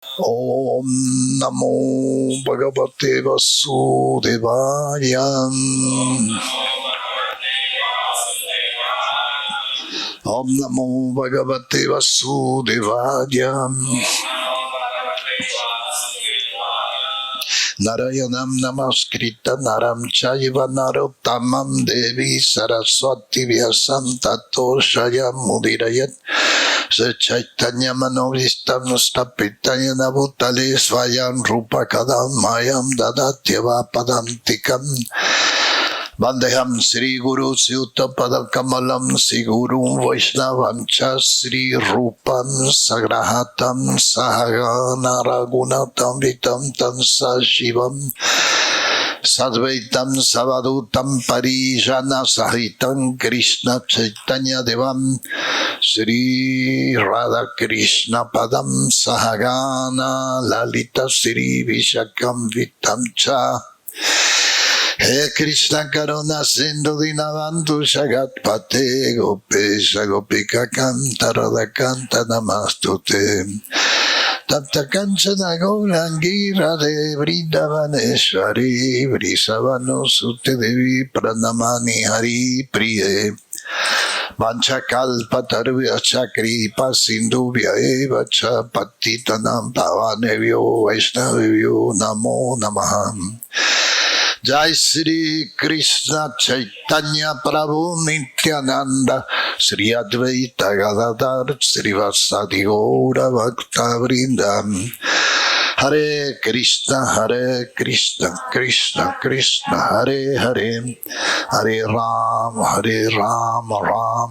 Om Namo Bagavate Vasudevaya. Om Namo Bagavate Vasudevaya. Narayanam Namaskritta Naram Chaiva Narottamam Devi Saraswati Vyasam Tato Shayam Mudirayat Chaitanya Manovistam Stapitaya Navutale Svayam Rupa Kadam Mayam Dadatyava Padantikam Vandeham Sri Guru Syuta Padakamalam Sri Guru Vaishnavam Cha Sri Rupam Sagrahatam Sahagana Ragunatam Vitam Tam Sashivam Sadvaitam Savadutam Parijana Sahitam Krishna Chaitanya Devam Sri Radha Krishna Padam Sahagana Lalita Sri Vishakam Vitam Cha He Krishna Karuna Sindhu Dinavantu Shagat Pate Gopesha Gopika Kanta Radha Kanta Namastute Tapta Kanchana Gaurangi Radhe Vrindavaneshwari Vrisavano Sute Devi Pranamani Hari Priye Vanchakalpa Tarvya Kripa Sindhuvya Eva Cha Patitanam Pavanevyo Vaishnavyo Namo Namah Jai Sri Krishna Chaitanya Prabhu Nityananda Sri Advaita Gadadhar Sri Vasadi Gaura Bhakta Vrindam Hare Krishna Krishna Krishna Hare Hare Hare Ram Ram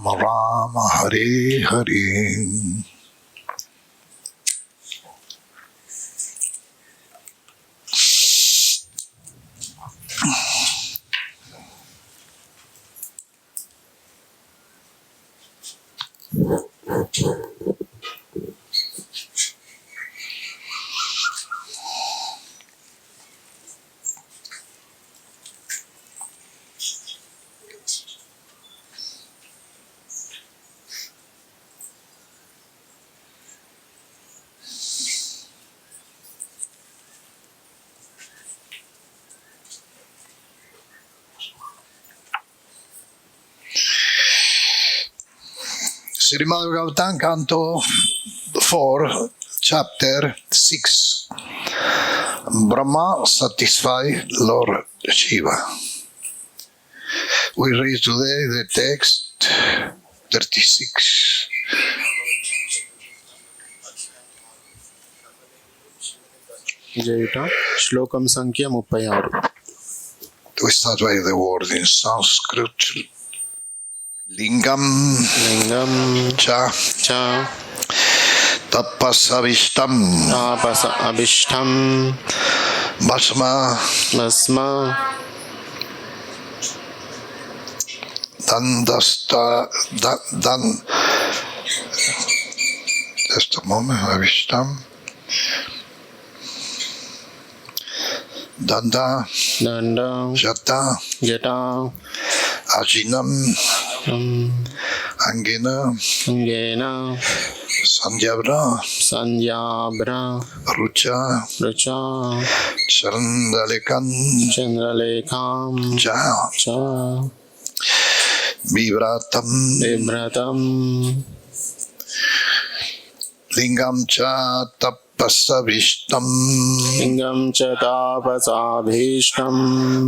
Ram Hare Hare. Maha Bagavata, Canto 4, Chapter 6. Brahma satisfy Lord Shiva. We read today the text 36. శ్లోకం సంఖ్య 36. We start by the word in Sanskrit. Lingam cha tapasavishtam basma dandasta dan just a moment avishtam danda jata ajinam Angena Sanjabra Rucha Chandralekam Cha Vibratam Lingam Cha Tapasavishtam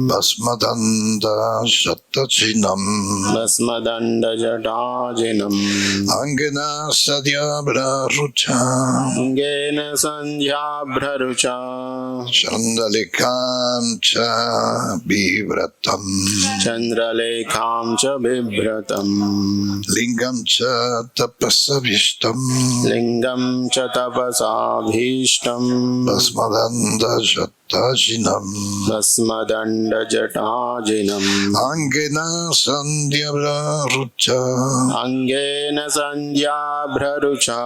Basmadanda Shatachinam Angena Sadyabra Rucha Chandralekam Cha Vibratam Lingam Cha Tapasavishtam Basmadanda Jatasinam Vasmadandajatajinam Angena Sandhyabra Rucha Angena Sandhyabhrarucha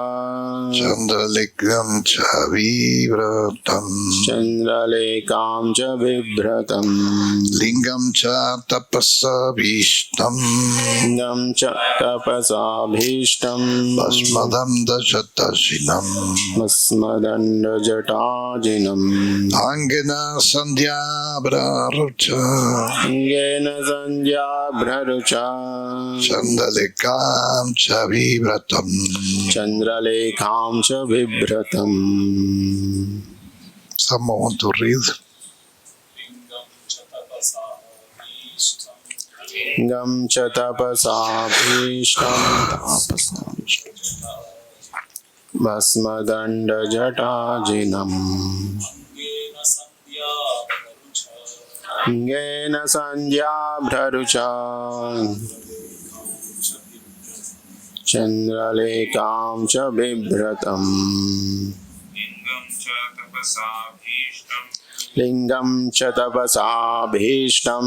Chandralikam Chavivratam Chandralekam cha vibhratam Lingam Cha Tapasabhishtam Lingam cha tapasabhishtam Basmadam Dashatasinam Vasmadandajatajinam Angena Sandhyabra Rucha Angena Sandhyabhrarucha Chandralikam Chavivratam. Chandralekam cha vibhratam. Someone want to read? Lingam cha tapasabhishtam Vasmadandajatajinam Angena Sandhyabhrarucha Chandralekam cha vibhratam Lingam cha tapasabhishtam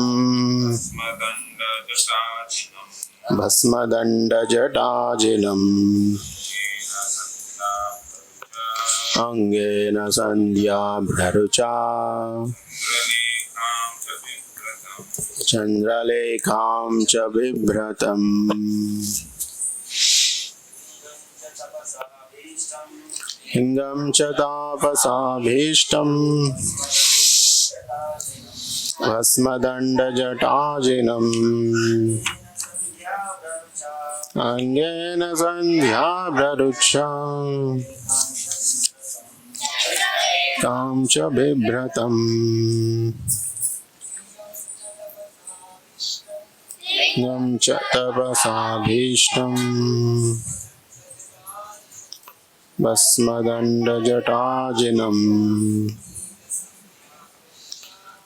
Vasmadandajatajinam Angena Sandhyabhrarucha Chandralekam cha vibhratam Lingam cha tapasabhishtam Vasmadandajatajinam Angena Sandhyabhrarucha Kam cha vibhratam Lingam cha tapasabhishtam Vasmadandajatajinam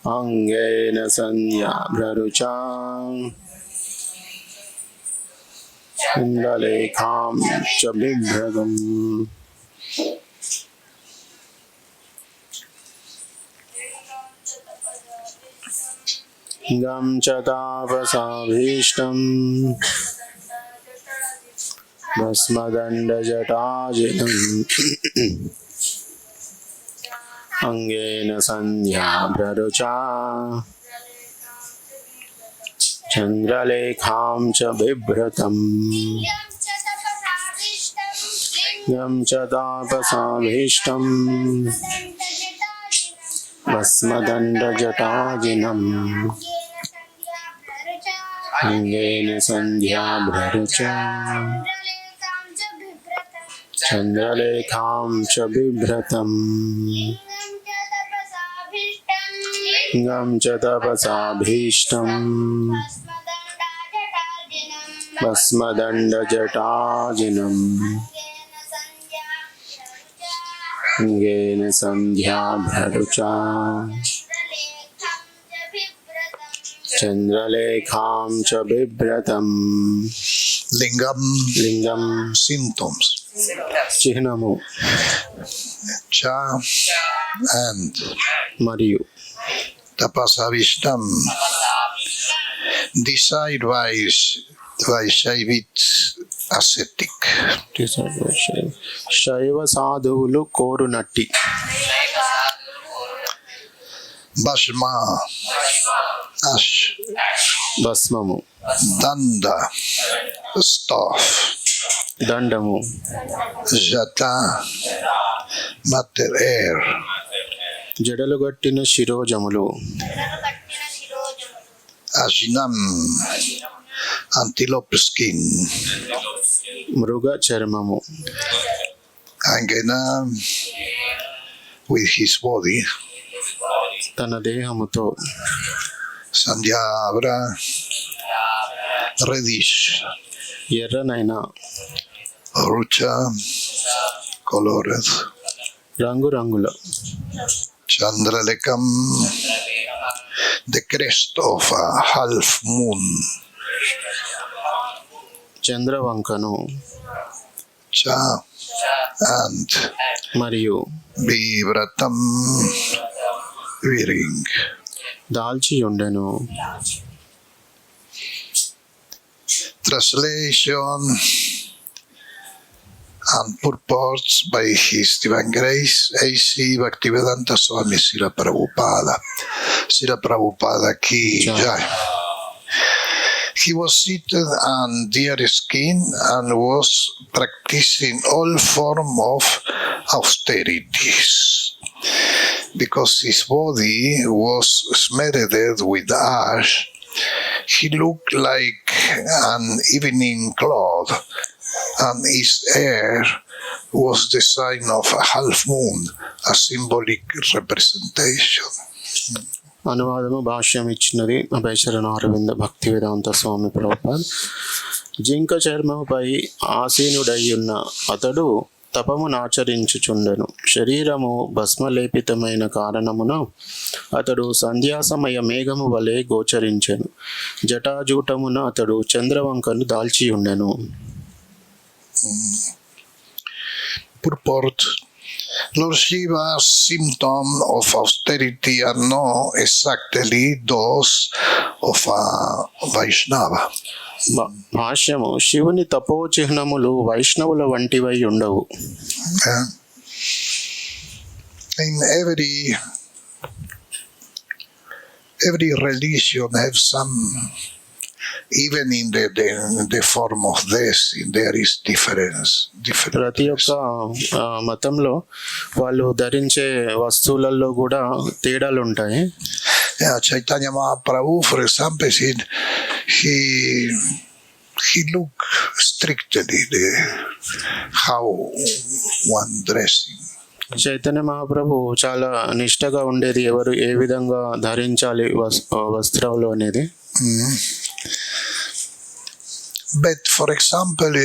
Angena Sandhyabhrarucha Chandralekam cha vibhratam Lingam cha tapasabhishtam Vasmadandajatajinam Angena Sandhyabhrarucha Chandralekam cha vibhratam Lingam cha tapasabhishtam Vasmadandajatajinam Angena Sandhyabhrarucha Chandralekam cha vibhratam Lingam cha tapasabhishtam Vasmadandajatajinam Angena Sandhyabhrarucha Chandralekam cha vibhratam Lingam symptoms. Chihnamu Cha and Mariyu Tapasavishtam. Decide by Shaivit ascetic. శైవ సాధువులు కోరునట్టి Bhasma, Ash, భస్మము Danda, staff, దండము Jata, matter air, జడలు గట్టిన శిరోజములు Ajinam, antelope skin, మృగ చర్మము Angena with his body, తన దేహముతో Sandhyabhra, reddish, ఎర్రనైన Rucha, colored, రంగురంగుల Chandralekam, the crest of a half moon, చంద్రవంకను Cha and మరియు Vivratam, wearing. దాల్చి ఉండెను. Translation and purports by His Divine Grace A.C. Bhaktivedanta Swami Srila Prabhupada. Srila Prabhupada Ki Jai. He was seated on deer skin and was practicing all form of austerities. Because his body was smeared with ash, he looked like an evening cloud, and his hair was the sign of a half moon, a symbolic representation. అనువాదము భాష్యం ఇచ్చినది అభయశరణ అరవింద భక్తి వేదాంత స్వామి ప్రభుపాద్. జింక చర్మముపై ఆసీనుడయ్యున్న అతడు తపమునాచరించుచుండెను. శరీరము భస్మలేపితమైన కారణమున అతడు సంధ్యాసమయ మేఘము వలె గోచరించెను. జటాజూటమున అతడు చంద్రవంకను దాల్చి ఉండెను. Purport. Lord Shiva's symptoms of austerity are not exactly those of a Vaishnava. భాష్యము శివుని తపోచిహ్నములు వైష్ణవుల వంటివై ఉండవు. In every religion have some, even in the form of this, there is difference. ప్రతి ఒక్క మతంలో వాళ్ళు ధరించే వస్తువులలో కూడా తేడాలు ఉంటాయి. Yeah, Chaitanya Mahaprabhu, for example, he looked strictly how one dressing. Chaitanya Mahaprabhu చాలా నిష్టగా ఉండేది ఎవరు ఏ విధంగా ధరించాలి వస్త్రాలు అనేది. But for example,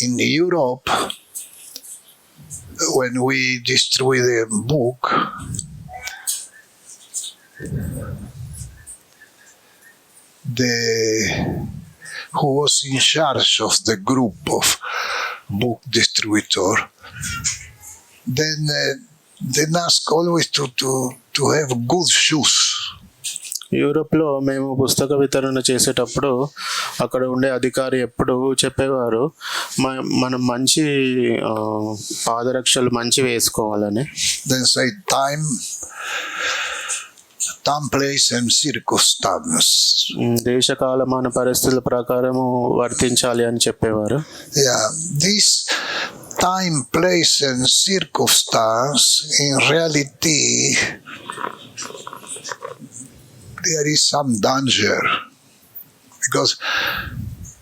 in Europe, when we distribute a book, who was in charge of the group of book distributor, then they ask always to have good shoes. యూరోప్లో మేము పుస్తక వితరణ చేసేటప్పుడు అక్కడ ఉండే అధికారి ఎప్పుడు చెప్పేవారు మనం మంచి పాదరక్షలు మంచి వేసుకోవాలని. Then say time, place and circumstance. దేశకాలమాన పరిస్థితుల ప్రకారము వర్తించాలి అని చెప్పేవారు. Yeah, this time, place and circumstance in reality there is some danger, because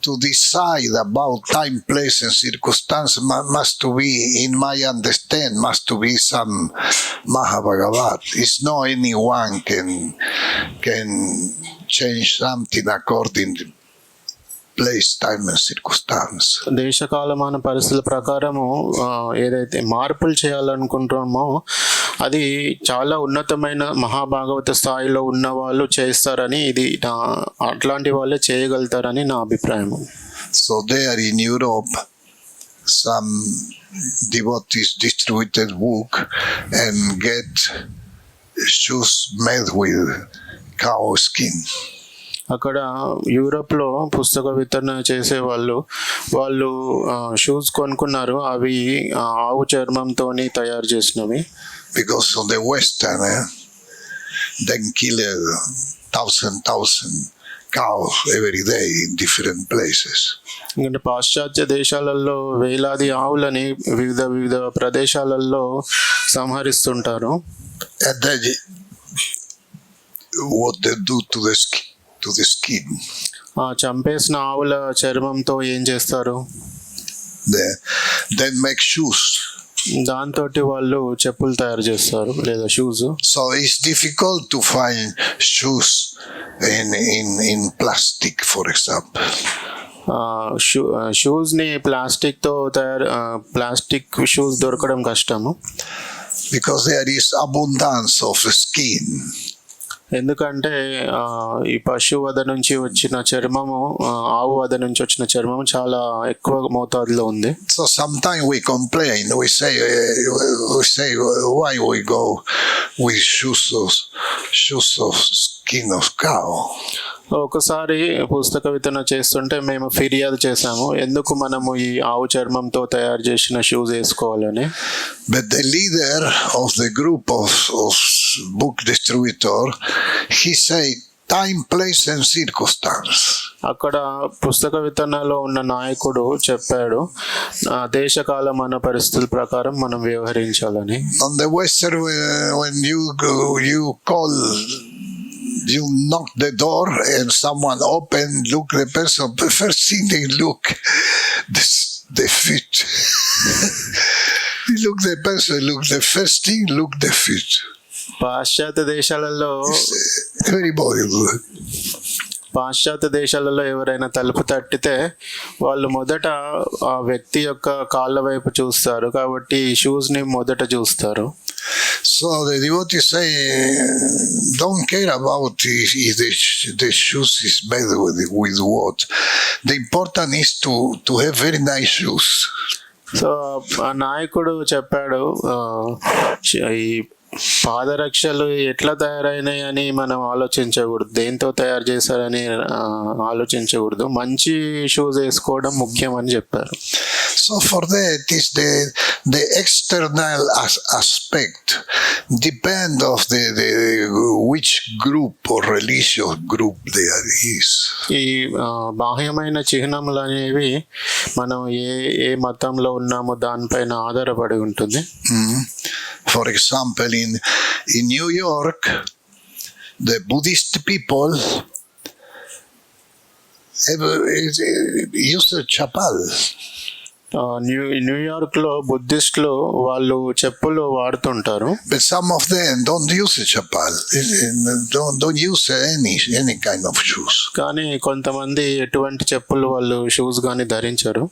to decide about time, place and circumstance must to be, in my understand, must to be some Maha Bagavata. It's not anyone can change something according to place, time and circumstance. దేశకాలమాన పరిస్థితుల ప్రకారము ఏదైతే మార్పులు చేయాలనుకుంటున్నామో అది చాలా ఉన్నతమైన మహాభాగవత స్థాయిలో ఉన్న వాళ్ళు చేస్తారని, ఇది అట్లాంటి వాళ్ళే చేయగలుగుతారని నా అభిప్రాయం. So there in Europe, some devotees distributed book and get shoes made with cow skin. అక్కడ యూరోప్లో పుస్తక వితరణ చేసే వాళ్ళు షూస్ కొనుక్కున్నారు, అవి ఆవు చర్మంతో తయారు చేసినవి. Because on the Western, then kill 1,000 cows every day in different places. ఎందుకంటే పాశ్చాత్య దేశాలలో వేలాది ఆవులని వివిధ ప్రదేశాలలో సంహరిస్తుంటారు. And then what they do to the skin. చంపేసిన ఆవుల చర్మంతో ఏం చేస్తారు? Then make shoes. దాంతో వాళ్ళు చెప్పులు తయారు చేస్తారు లేదా shoes. So it's difficult to find shoes in plastic, for example. Shoes ని ప్లాస్టిక్ షూస్ దొరకడం కష్టము. Because there is abundance of skin. ఎందుకంటే ఈ పశు వధ నుంచి వచ్చిన చర్మము, ఆవు వధ నుంచి వచ్చిన చర్మము చాలా ఎక్కువ మోతాదులో ఉంది. So sometimes we complain. We say, why we go with shoes of skin of cow? ఒకసారి పుస్తక వితరణ చేస్తుంటే మేము ఫిర్యాదు చేశాము, ఎందుకు మనము ఈ ఆవు చర్మంతో తయారు చేసిన షూస్ వేసుకోవాలని. But the leader of the group of book distributor, he say time, place and circumstance. అక్కడ పుస్తక వితరణలో ఉన్న నాయకుడు చెప్పాడు, దేశకాలమాన పరిస్థితుల ప్రకారం మనం వ్యవహరించాలని. On the western, when you call, you knock the door and someone open, look the person, the first thing they look the feet. They look the person, look the first thing, look the feet. పాశ్చాత్య దేశాలలో Very boring. పాశ్చాత్య దేశాలలో ఎవరైనా తలుపు తట్టితే వాళ్ళు మొదట ఆ వ్యక్తి యొక్క కాళ్ళ వైపు చూస్తారు, కాబట్టి ఈ షూస్ ని మొదట చూస్తారు. So the devotees say, don't care about if the shoes is made with what. The important is to have very nice shoes. So ఆ నాయకుడు చెప్పాడు, ఈ పాదరక్షలు ఎట్లా తయారైనాయి అని మనం ఆలోచించకూడదు, దేంతో తయారు చేశారని ఆలోచించకూడదు, మంచి షూస్ వేసుకోవడం ముఖ్యం అని చెప్పారు. So for that is the external aspect depend of the which group or religious group there is. ఈ బాహ్యమైన చిహ్నములు అనేవి మనం ఏ మతంలో ఉన్నామో దానిపైన ఆధారపడి ఉంటుంది. For example, in New York, the Buddhist people use a chapal. New York లో బుద్ధిస్టులు వాళ్ళు చెప్పులు వాడుతుంటారు. But some of them don't use a chapal. Don't use any kind of shoes. కానీ కొంతమంది ఎటువంటి చెప్పులు వాళ్ళు షూస్ గాని ధరించరు.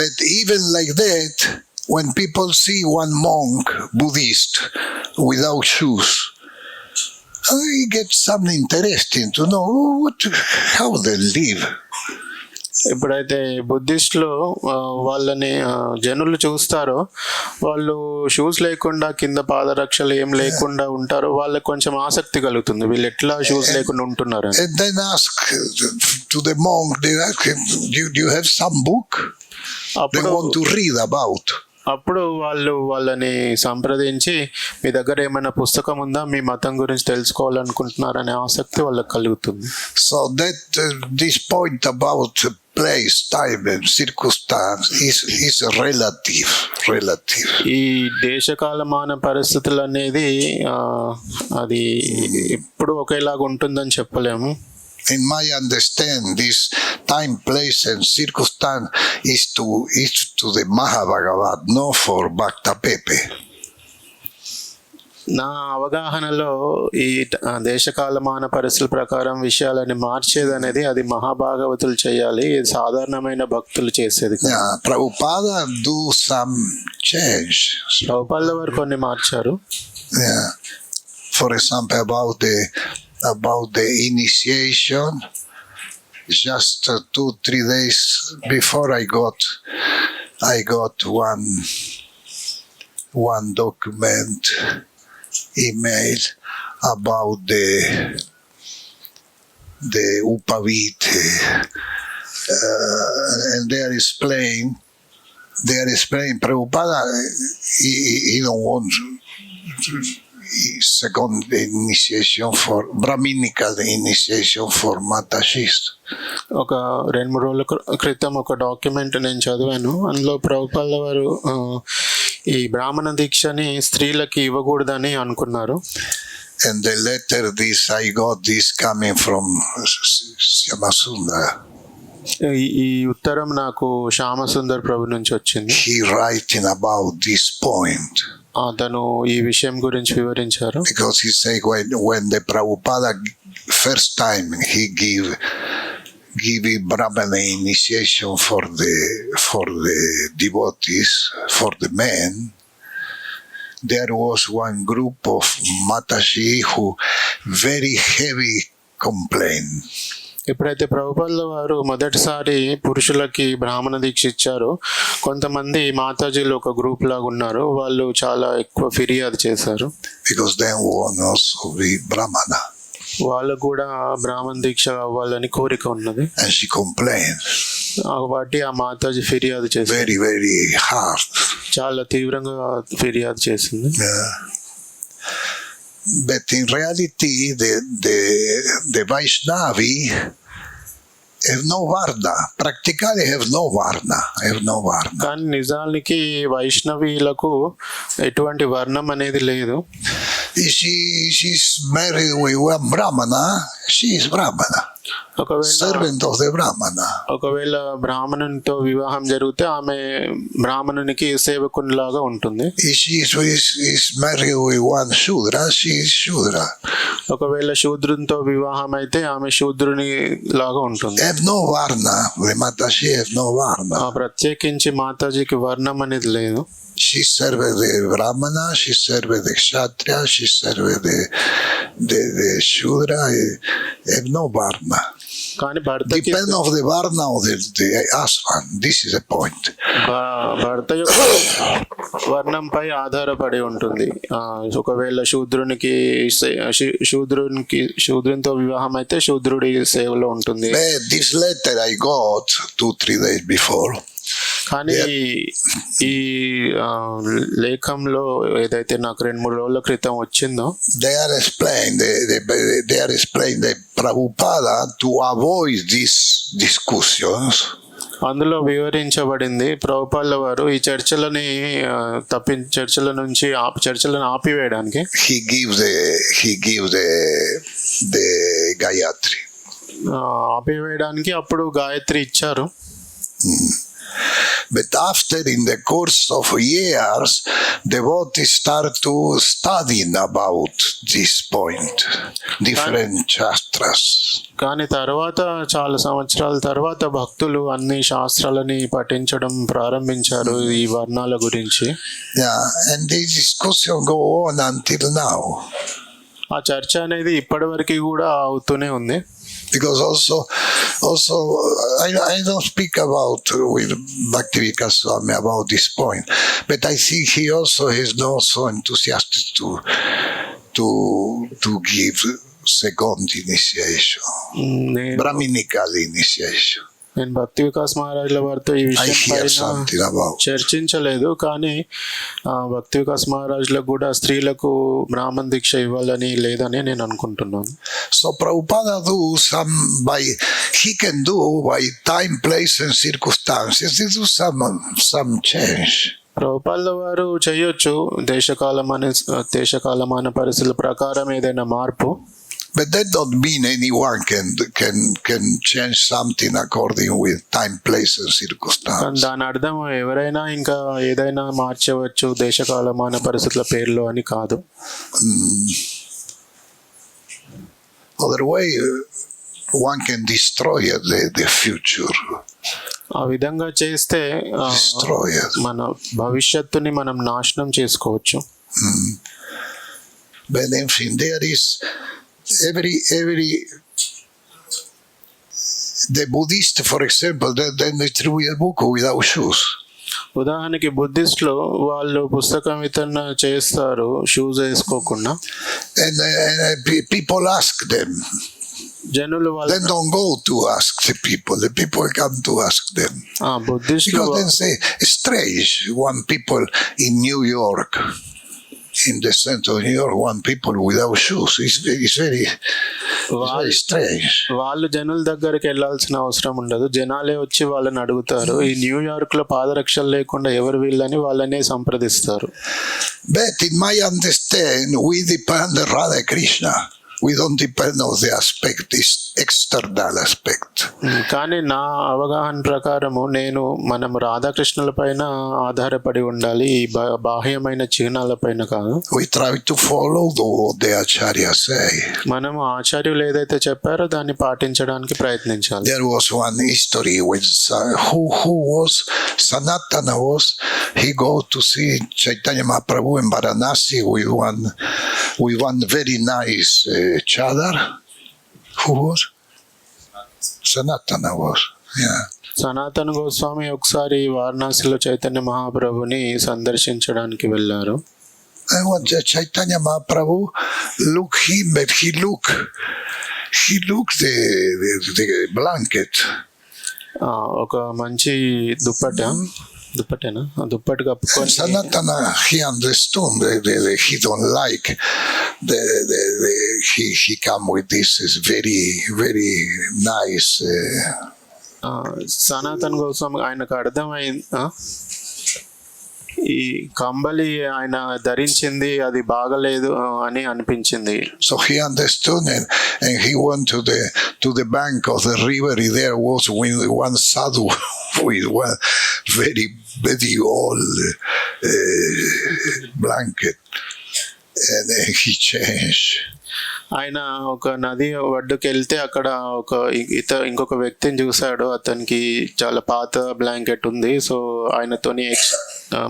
But even like that, when people see one monk, Buddhist, without shoes, they get something interesting to know how they live. ఎప్పుడైతే బుద్ధిస్టులు వాళ్ళని జనులు చూస్తారో, వాళ్ళు షూస్ లేకుండా కింద పాదరక్షలు ఏం లేకుండా ఉంటారో, వాళ్ళకి కొంచెం ఆసక్తి కలుగుతుంది, వీళ్ళు ఎట్లా షూస్ లేకుండా ఉంటున్నారు. And then ask to the monk, they ask him, do you have some book they want to read about? అప్పుడు వాళ్ళని సంప్రదించి, మీ దగ్గర ఏమైనా పుస్తకం ఉందా, మీ మతం గురించి తెలుసుకోవాలనుకుంటున్నారనే ఆసక్తి వాళ్ళకి కలుగుతుంది. So that this point about place, time and circumstance is relative. ఈ దేశకాలమాన పరిస్థితులు అనేది అది ఎప్పుడు ఒకేలాగా ఉంటుందని చెప్పలేము. In my understand, this time, place and circumstance is to the Maha Bagavata, not for Bhakta Pepe. నా అవగాహనలో ఈ దేశకాలమాన పరిస్థితుల ప్రకారం విషయాలని మార్చేది అనేది అది మహాభాగవతులు చేయాలి, ఇది సాధారణమైన భక్తులు చేసేది. Prabhupada do some change. Prabhupada వారు కొన్ని మార్చారు. For example, about the initiation, just 2-3 days before I got one document email about the Upavite, and they are explaining Prabhupada he don't want second initiation for Brahminical initiation for Matashis. ఒక 2-3 రోజుల క్రితం ఒక document నేను చదివాను, అందులో ప్రభుపాద వారు ఈ బ్రాహ్మణ దీక్షని స్త్రీలకి ఇవ్వకూడదని అనుకున్నారు. And the letter I got this coming from Shyamasundara. ఈ ఉత్తరం నాకు శ్యామసుందర్ ప్రభు నుంచి వచ్చింది. He writing about this point. అతను ఈ విషయం గురించి వివరించారు. Because he say when the Prabhupada first time he give Brahmana initiation for the devotees, for the men, there was one group of Mataji who very heavy complaint. ఎప్పుడైతే ప్రభుపాదుల వారు మొదటిసారి పురుషులకి బ్రాహ్మణ దీక్ష ఇచ్చారో కొంతమంది మాతాజీలు ఒక గ్రూప్ లాగా ఉన్నారు, వాళ్ళు చాలా ఎక్కువ ఫిర్యాదు చేశారు. Because they want also be Brahmana. వాళ్ళకు కూడా బ్రాహ్మణ దీక్ష అవ్వాలని కోరిక ఉన్నది. And she complained. వాటి ఆ మాతాజీ ఫిర్యాదు చేసింది. Very, very hard. చాలా తీవ్రంగా ఫిర్యాదు చేసింది. Yeah. But in reality, the Vaishnavi have no varna. Practically have no varna. కానీ నిజానికి వైష్ణవీలకు ఎటువంటి వర్ణం అనేది లేదు. She's married with one Brahmana. She is Brahmana. Servant of the Brahmana. ఒకవేళ బ్రాహ్మణునితో వివాహం జరిగితే ఆమె బ్రాహ్మణునికి సేవకునిలాగా ఉంటుంది. She is married with one Shudra. She is Shudra. ఒకవేళ శూద్రునితో వివాహం అయితే ఆమె శూద్రుని లాగా ఉంటుంది. Have no varna. The Mataji have no varna. ప్రత్యేకించి మాతాజీకి వర్ణం అనేది లేదు. She serves the Brahmana, she serves the Kshatriya, she serves the Shudra, have no varna. కానీ భర్తకి Depend of the varna of the husband. This is the point. భర్త యొక్క వర్ణంపై ఆధారపడి ఉంటుంది. ఒకవేళ శూద్రునితో వివాహం అయితే శూద్రుడి సేవలో ఉంటుంది. This letter I got 2-3 days before. కానీ ఈ లేఖంలో ఏదైతే నాకు 2-3 రోజుల క్రితం వచ్చిందో they are explained that Prabhupada to avoid these discussions. అందులో వివరించబడింది ప్రభుపాదుల వారు ఈ చర్చలను ఆపివేయడానికి he gives the Gayatri. ఆపివేయడానికి అప్పుడు గాయత్రి ఇచ్చారు. But after, in the course of years, devotees start to studying about this point, different shastras. కానీ తర్వాత చాలా సంవత్సరాల తర్వాత భక్తులు అన్ని శాస్త్రాలని పఠించడం ప్రారంభించారు ఈ వర్ణాల గురించి. Yeah, and this discussion go on until now. ఆ చర్చ అనేది ఇప్పటి వరకు కూడా అవుతూనే ఉంది. Because also I don't speak about with Bhaktivedanta Swami about this point, but I think he also is not so enthusiastic to give second initiation, Brahminical initiation. నేను భక్తి వికాస్ మహారాజుల వారితో ఈ విషయం పైన చర్చించలేదు, కానీ భక్తి వికాస్ మహారాజులకు కూడా స్త్రీలకు బ్రాహ్మణ దీక్ష ఇవ్వాలని లేదని నేను అనుకుంటున్నాను. So Prabhupada he can do by time, place and circumstances. They do some change. ప్రభుపాదుల వారు చేయొచ్చు దేశకాలమాన పరిస్థితుల ప్రకారం ఏదైనా మార్పు. But that don't mean anyone can change something according with time, place and circumstance. దాని అర్థం ఎవరైనా ఇంకా ఏదైనా మార్చవచ్చు దేశకాలమాన పరిస్థితుల పేర్లు అని కాదు. Otherwise, one can destroy the future. ఆ విధంగా చేస్తే మన భవిష్యత్తుని మనం నాశనం చేసుకోవచ్చు. But anything, there is every the Buddhist, for example, then they threw a book without shoes. ఉదాహరణకి బుద్ధిస్ట్లో వాళ్ళు పుస్తకం వితరణ చేస్తారు షూస్ వేసుకోకుండా. And people ask them. జనులు వాళ్ళు Then don't go to ask the people come to ask them. బుద్ధిస్ట్లో Because then say strange one people in New York, in the center of New York, one people without shoes. It's very strange. వాళ్ళు జనుల దగ్గరికి వెళ్ళాల్సిన అవసరం ఉండదు, జనాలే వచ్చి వాళ్ళని అడుగుతారు ఈ న్యూయార్క్ లో పాదరక్షలు లేకుండా ఎవరు వీళ్ళని వాళ్ళనే సంప్రదిస్తారు. But in my understand, we depend on Radha Krishna. We don't depend on the aspect, this external aspect. కానీ నా అవగాహన ప్రకారము మనం రాధాకృష్ణుల పైన ఆధారపడి ఉండాలి, ఈ బాహ్యమైన చిహ్నాల పైన కాదు. We try to follow what the Acharya say. మనం ఆచార్యులు ఏదైతే చెప్పారో దాన్ని పాటించడానికి ప్రయత్నించాలి. There was one history with who was Sanatana was he go to see Chaitanya Mahaprabhu in Varanasi with one very nice chadar. Who was? Sanatana was. Yeah. సనాతన గోస్వామి ఒకసారి వారణాసిలో చైతన్య మహాప్రభుని సందర్శించడానికి వెళ్ళారు. And when Chaitanya Mahaprabhu look him, but he look the blanket. ఒక మంచి దుప్పటేనా దుప్పటి కప్పుకొని Sanatana, he understood that he don't like he come with this is very very nice. సనాతన గోస్వామి ఆయనకు అర్థమైంది ఈ కంబలి ఆయన ధరించింది అది బాగలేదు అని అనిపించింది. So he understood and he went to the bank of the river. There was one sadhu with one very very old blanket, and then he changed. ఆయన ఒక నది ఒడ్డుకి వెళ్తే అక్కడ ఇంకొక వ్యక్తిని చూశాడు. అతనికి చాలా పాత బ్లాంకెట్ ఉంది. సో ఆయనతోని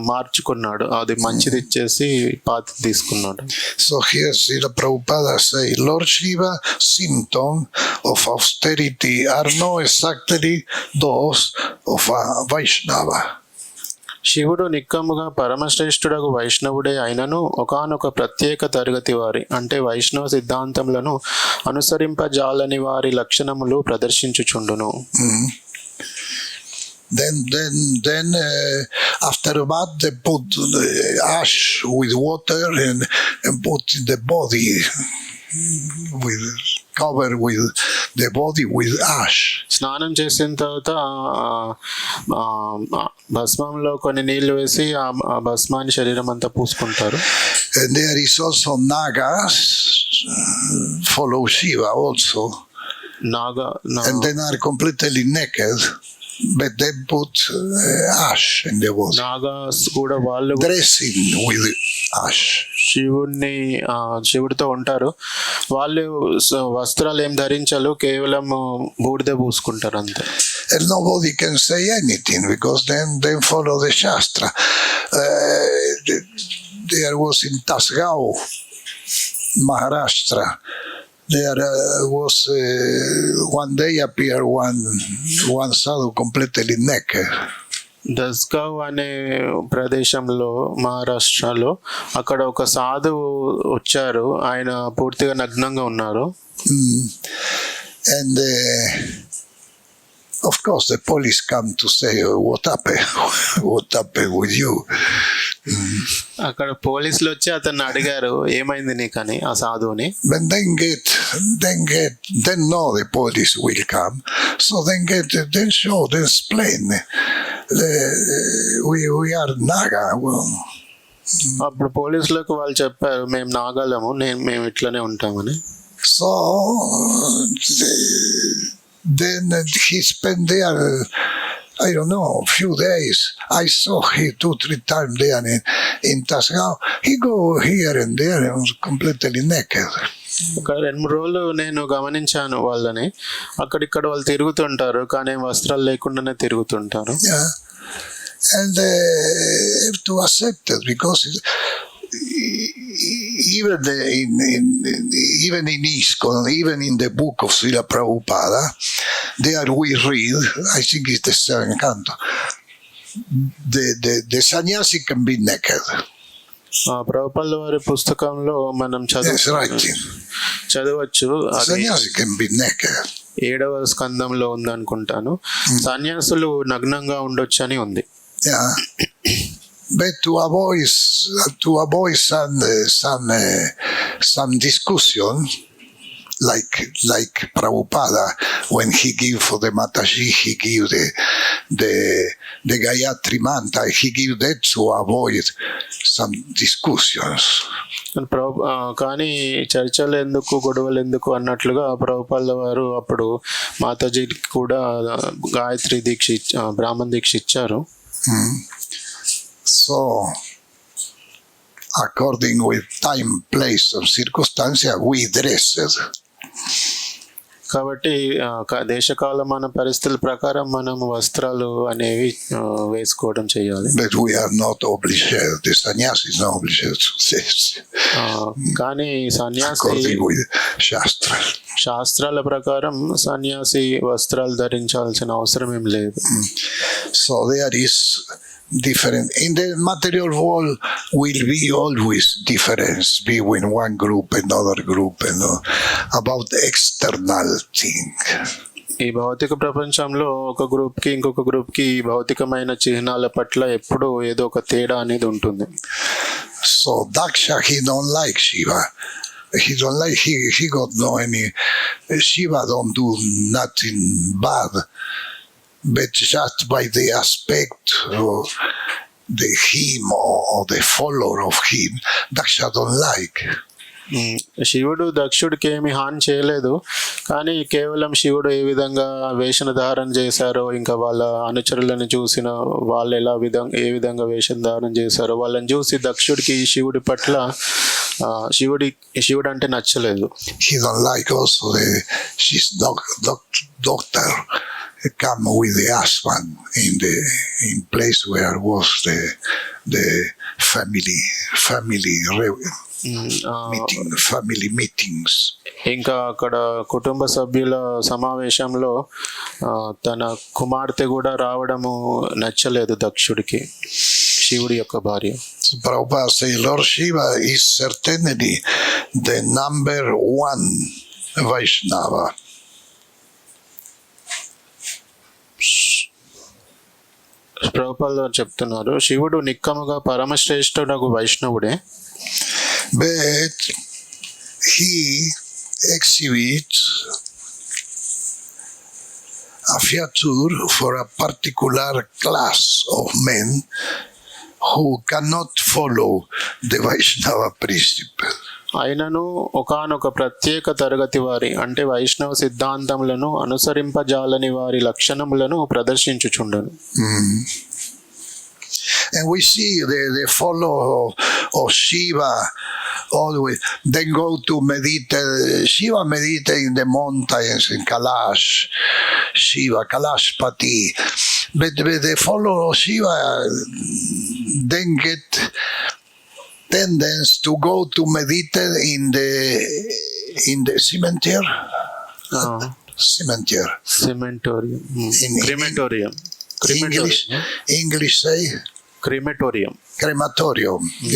మార్చుకున్నాడు. అది మంచిది ఇచ్చేసి పాత తీసుకున్నాడు. So here Srila Prabhupada say, Lord Shiva, symptoms of austerity are not exactly those of a Vaishnava. శివుడు నిక్కముగా పరమశ్రేష్ఠుడగు వైష్ణవుడే అయినను ఒకానొక ప్రత్యేక తరగతి వారి అంటే వైష్ణవ సిద్ధాంతములను అనుసరింపజాలని వారి లక్షణములు ప్రదర్శించుచుండును. Then after that they put ash with water and put in the body cover with the body with ash. స్నానం చేసిన తర్వాత భస్మంలో కొన్ని నీళ్లు వేసి ఆ భస్మాన్ని శరీరం అంతా పూసుకుంటారు. And there is also nagas follow Shiva also. And then are completely naked. But they put ash in the body. Nagas కూడా వాళ్ళు dressing with ash. శివుడితో ఉంటారు. వాళ్ళు వస్త్రాలు ఏం ధరించాలు, కేవలం బూడిద పూసుకుంటారు అంతే. And nobody can say anything because then follow the Shastra. There was in Tasgao, Maharashtra. There was one day appeared one sadhu completely naked. దస్గావ్ అనే ప్రదేశంలో మహారాష్ట్రలో అక్కడ ఒక సాధువు వచ్చారు. ఆయన పూర్తిగా నగ్నంగా ఉన్నారు. And of course the police come to say what happened with you. అక్కడ పోలీసులు వచ్చి అతన్ని అడిగారు ఏమైంది నీకని ఆ సాధువుని. But then know the police will come, so then show then explain we are Naga. అప్పుడు పోలీసులకు వాళ్ళు చెప్పారు మేము నాగాలము, మేము ఇట్లనే ఉంటామని. So then he spent there I don't know, a few days. I saw he 2-3 times there in Tasgao. He go here and there and was completely naked. ఒక 2-3 రోజులు నేను గమనించాను వాళ్ళని. అక్కడిక్కడ వాళ్ళు తిరుగుతుంటారు కానీ వస్త్రాలు లేకుండానే తిరుగుతుంటారు. Yeah. And have to accept it because even in ISKCON, even in the book of Srila Prabhupada, there we read, I think it's the 7th canto, the sannyasi can be naked. Prabhupada వారి పుస్తకంలో మనం చదవచ్చు. Sannyasi can be naked. 7వ స్కందంలో ఉందనుకుంటాను. సన్యాసులు నగ్నంగా ఉండొచ్చు అని ఉంది. Yeah. But to avoid some discussion, like Prabhupada, when he give for the Mataji, he give the Gayatri Mantra, he give that to avoid some discussions. కానీ చర్చలు ఎందుకు, గొడవలు ఎందుకు అన్నట్లుగా ప్రభుపాద వారు అప్పుడు మాతాజీకి కూడా గాయత్రి దీక్ష బ్రాహ్మణ దీక్ష ఇచ్చారు. So, according with time, place, and circumstance, we dressed. కాబట్టి దేశకాలమాన పరిస్థితుల ప్రకారం మనం వస్త్రాలు అనేవి వేసుకోవడం చేయాలి. But we are not obligated. The sannyasi is not obligated to this. కానీ సన్యాసి According with Shastra. శాస్త్రాల ప్రకారం సన్యాసి వస్త్రాలు ధరించాల్సిన అవసరం ఏం లేదు. So there is different. In the material world will be always difference between one group and another group and about the external thing. ఈ భౌతిక ప్రపంచంలో ఒక గ్రూప్ కి ఇంకొక గ్రూప్ కి భౌతికమైన చిహ్నాల పట్ల ఎప్పుడూ ఏదో ఒక తేడా అనేది ఉంటుంది. So Daksha, he don't like Shiva. He don't like, he got no any, Shiva don't do nothing bad, but just by the aspect of the him or the follower of him, Daksha don't like. శివుడు దక్షుడికి ఏమి హాని చేయలేదు, కానీ కేవలం శివుడు ఏ విధంగా వేషధారణ చేశారో, ఇంకా వాళ్ళ అనుచరులను చూసిన వాళ్ళు ఏ విధంగా వేషధారణ చేశారో వాళ్ళని చూసి దక్షుడికి శివుడి పట్ల శివుడు అంటే నచ్చలేదు. He don't like also his doctor come with the husband in place where was the family meetings. ఇంకా అక్కడ కుటుంబ సభ్యుల సమావేశంలో తన కుమార్తె కూడా రావడము నచ్చలేదు దక్షుడికి, శివుడి యొక్క భార్య. So Prabhupada says Lord Shiva is certainly the number one Vaishnava. Prabhupada చెప్తున్నారు, శివుడు నిక్కముగా పరమశ్రేష్ఠుడగు వైష్ణవుడే, but he exhibits a feature for a particular class of men who cannot follow the Vaishnava principle. అయినను ఒకానొక ప్రత్యేక తరగతి వారి అంటే వైష్ణవ సిద్ధాంతములను అనుసరింపజాలని వారి లక్షణములను ప్రదర్శించుచుండను. And we see the follow of Shiva always. Then go to meditate. Shiva meditate in the mountains in Kailash. Shiva, Kailashpati. But the follow of Shiva then get tendency to go to meditate in the cemetery. Cementorium. Crematorium. English say crematorium.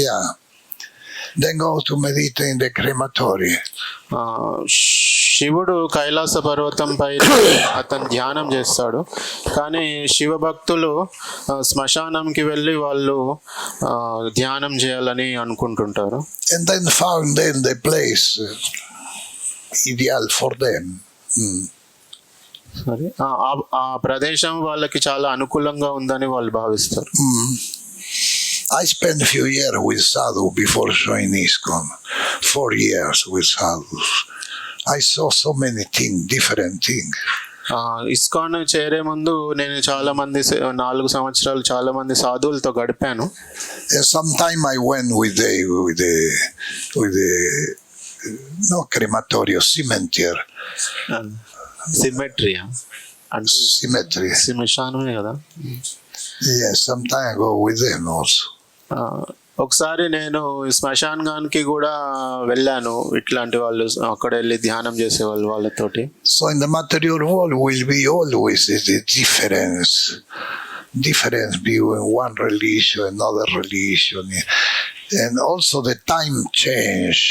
Yeah. Then go to meditate in the crematorium. శివుడు కైలాస పర్వతం పైన అతను ధ్యానం చేస్తాడు, కానీ శివభక్తులు శ్మశానంకి వెళ్ళి వాళ్ళు ధ్యానం చేయాలని అనుకుంటుంటారు. And then found then the place ideal for them. సరే, ఆ ప్రదేశం వాళ్ళకి చాలా అనుకూలంగా ఉందని వాళ్ళు భావిస్తారు. I spent a few years with sadhu before joining ISKCON. 4 years with sadhus. I saw so many things, different things. ISKCON చేరే ముందు నేను చాలా మంది 4 సంవత్సరాలు చాలా మంది సాధువులతో గడిపాను. Sometime I went with the no crematorio, cemetery. Symmetry అంటే cemetery. శ్మశానమే కదా. Yes, sometime I go with them also. ఒకసారి నేను శ్మశానానికి కూడా వెళ్ళాను, ఇట్లాంటి వాళ్ళు అక్కడ వెళ్ళి ధ్యానం చేసేవాళ్ళు వాళ్ళతోటి. So in the material world will be always the difference between one religion and another religion, and also the time change.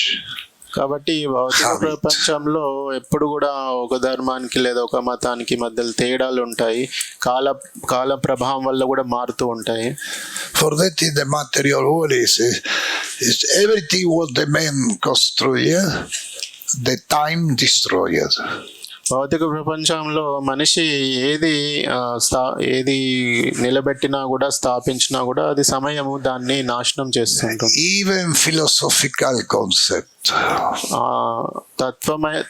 కాబట్టి భౌతిక ప్రపంచంలో ఎప్పుడు కూడా ఒక ధర్మానికి లేదా ఒక మతానికి మధ్యలో తేడాలు ఉంటాయి, కాల ప్రభావం వల్ల కూడా మారుతూ ఉంటాయి. For that in the material world is everything what the man constructed, the time destroyed. భౌతిక ప్రపంచంలో మనిషి ఏది నిలబెట్టినా కూడా స్థాపించినా కూడా అది సమయము దాన్ని నాశనం చేస్తుంటుంది. Even philosophical concept.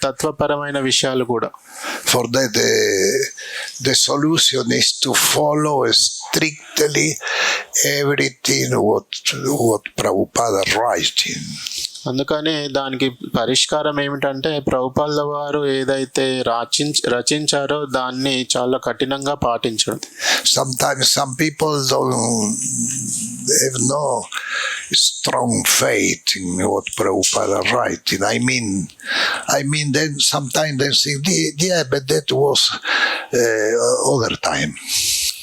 తత్వపరమైన విషయాలు కూడా. For that the solution is to follow strictly everything what Prabhupada writing. అందుకని దానికి పరిష్కారం ఏమిటంటే ప్రభుపాల వారు ఏదైతే రచించారో దాన్ని చాలా కఠినంగా పాటించడం. Sometimes some people don't have no strong faith in what Prabhupada writing. I mean, then sometimes they think, yeah, but that was other time.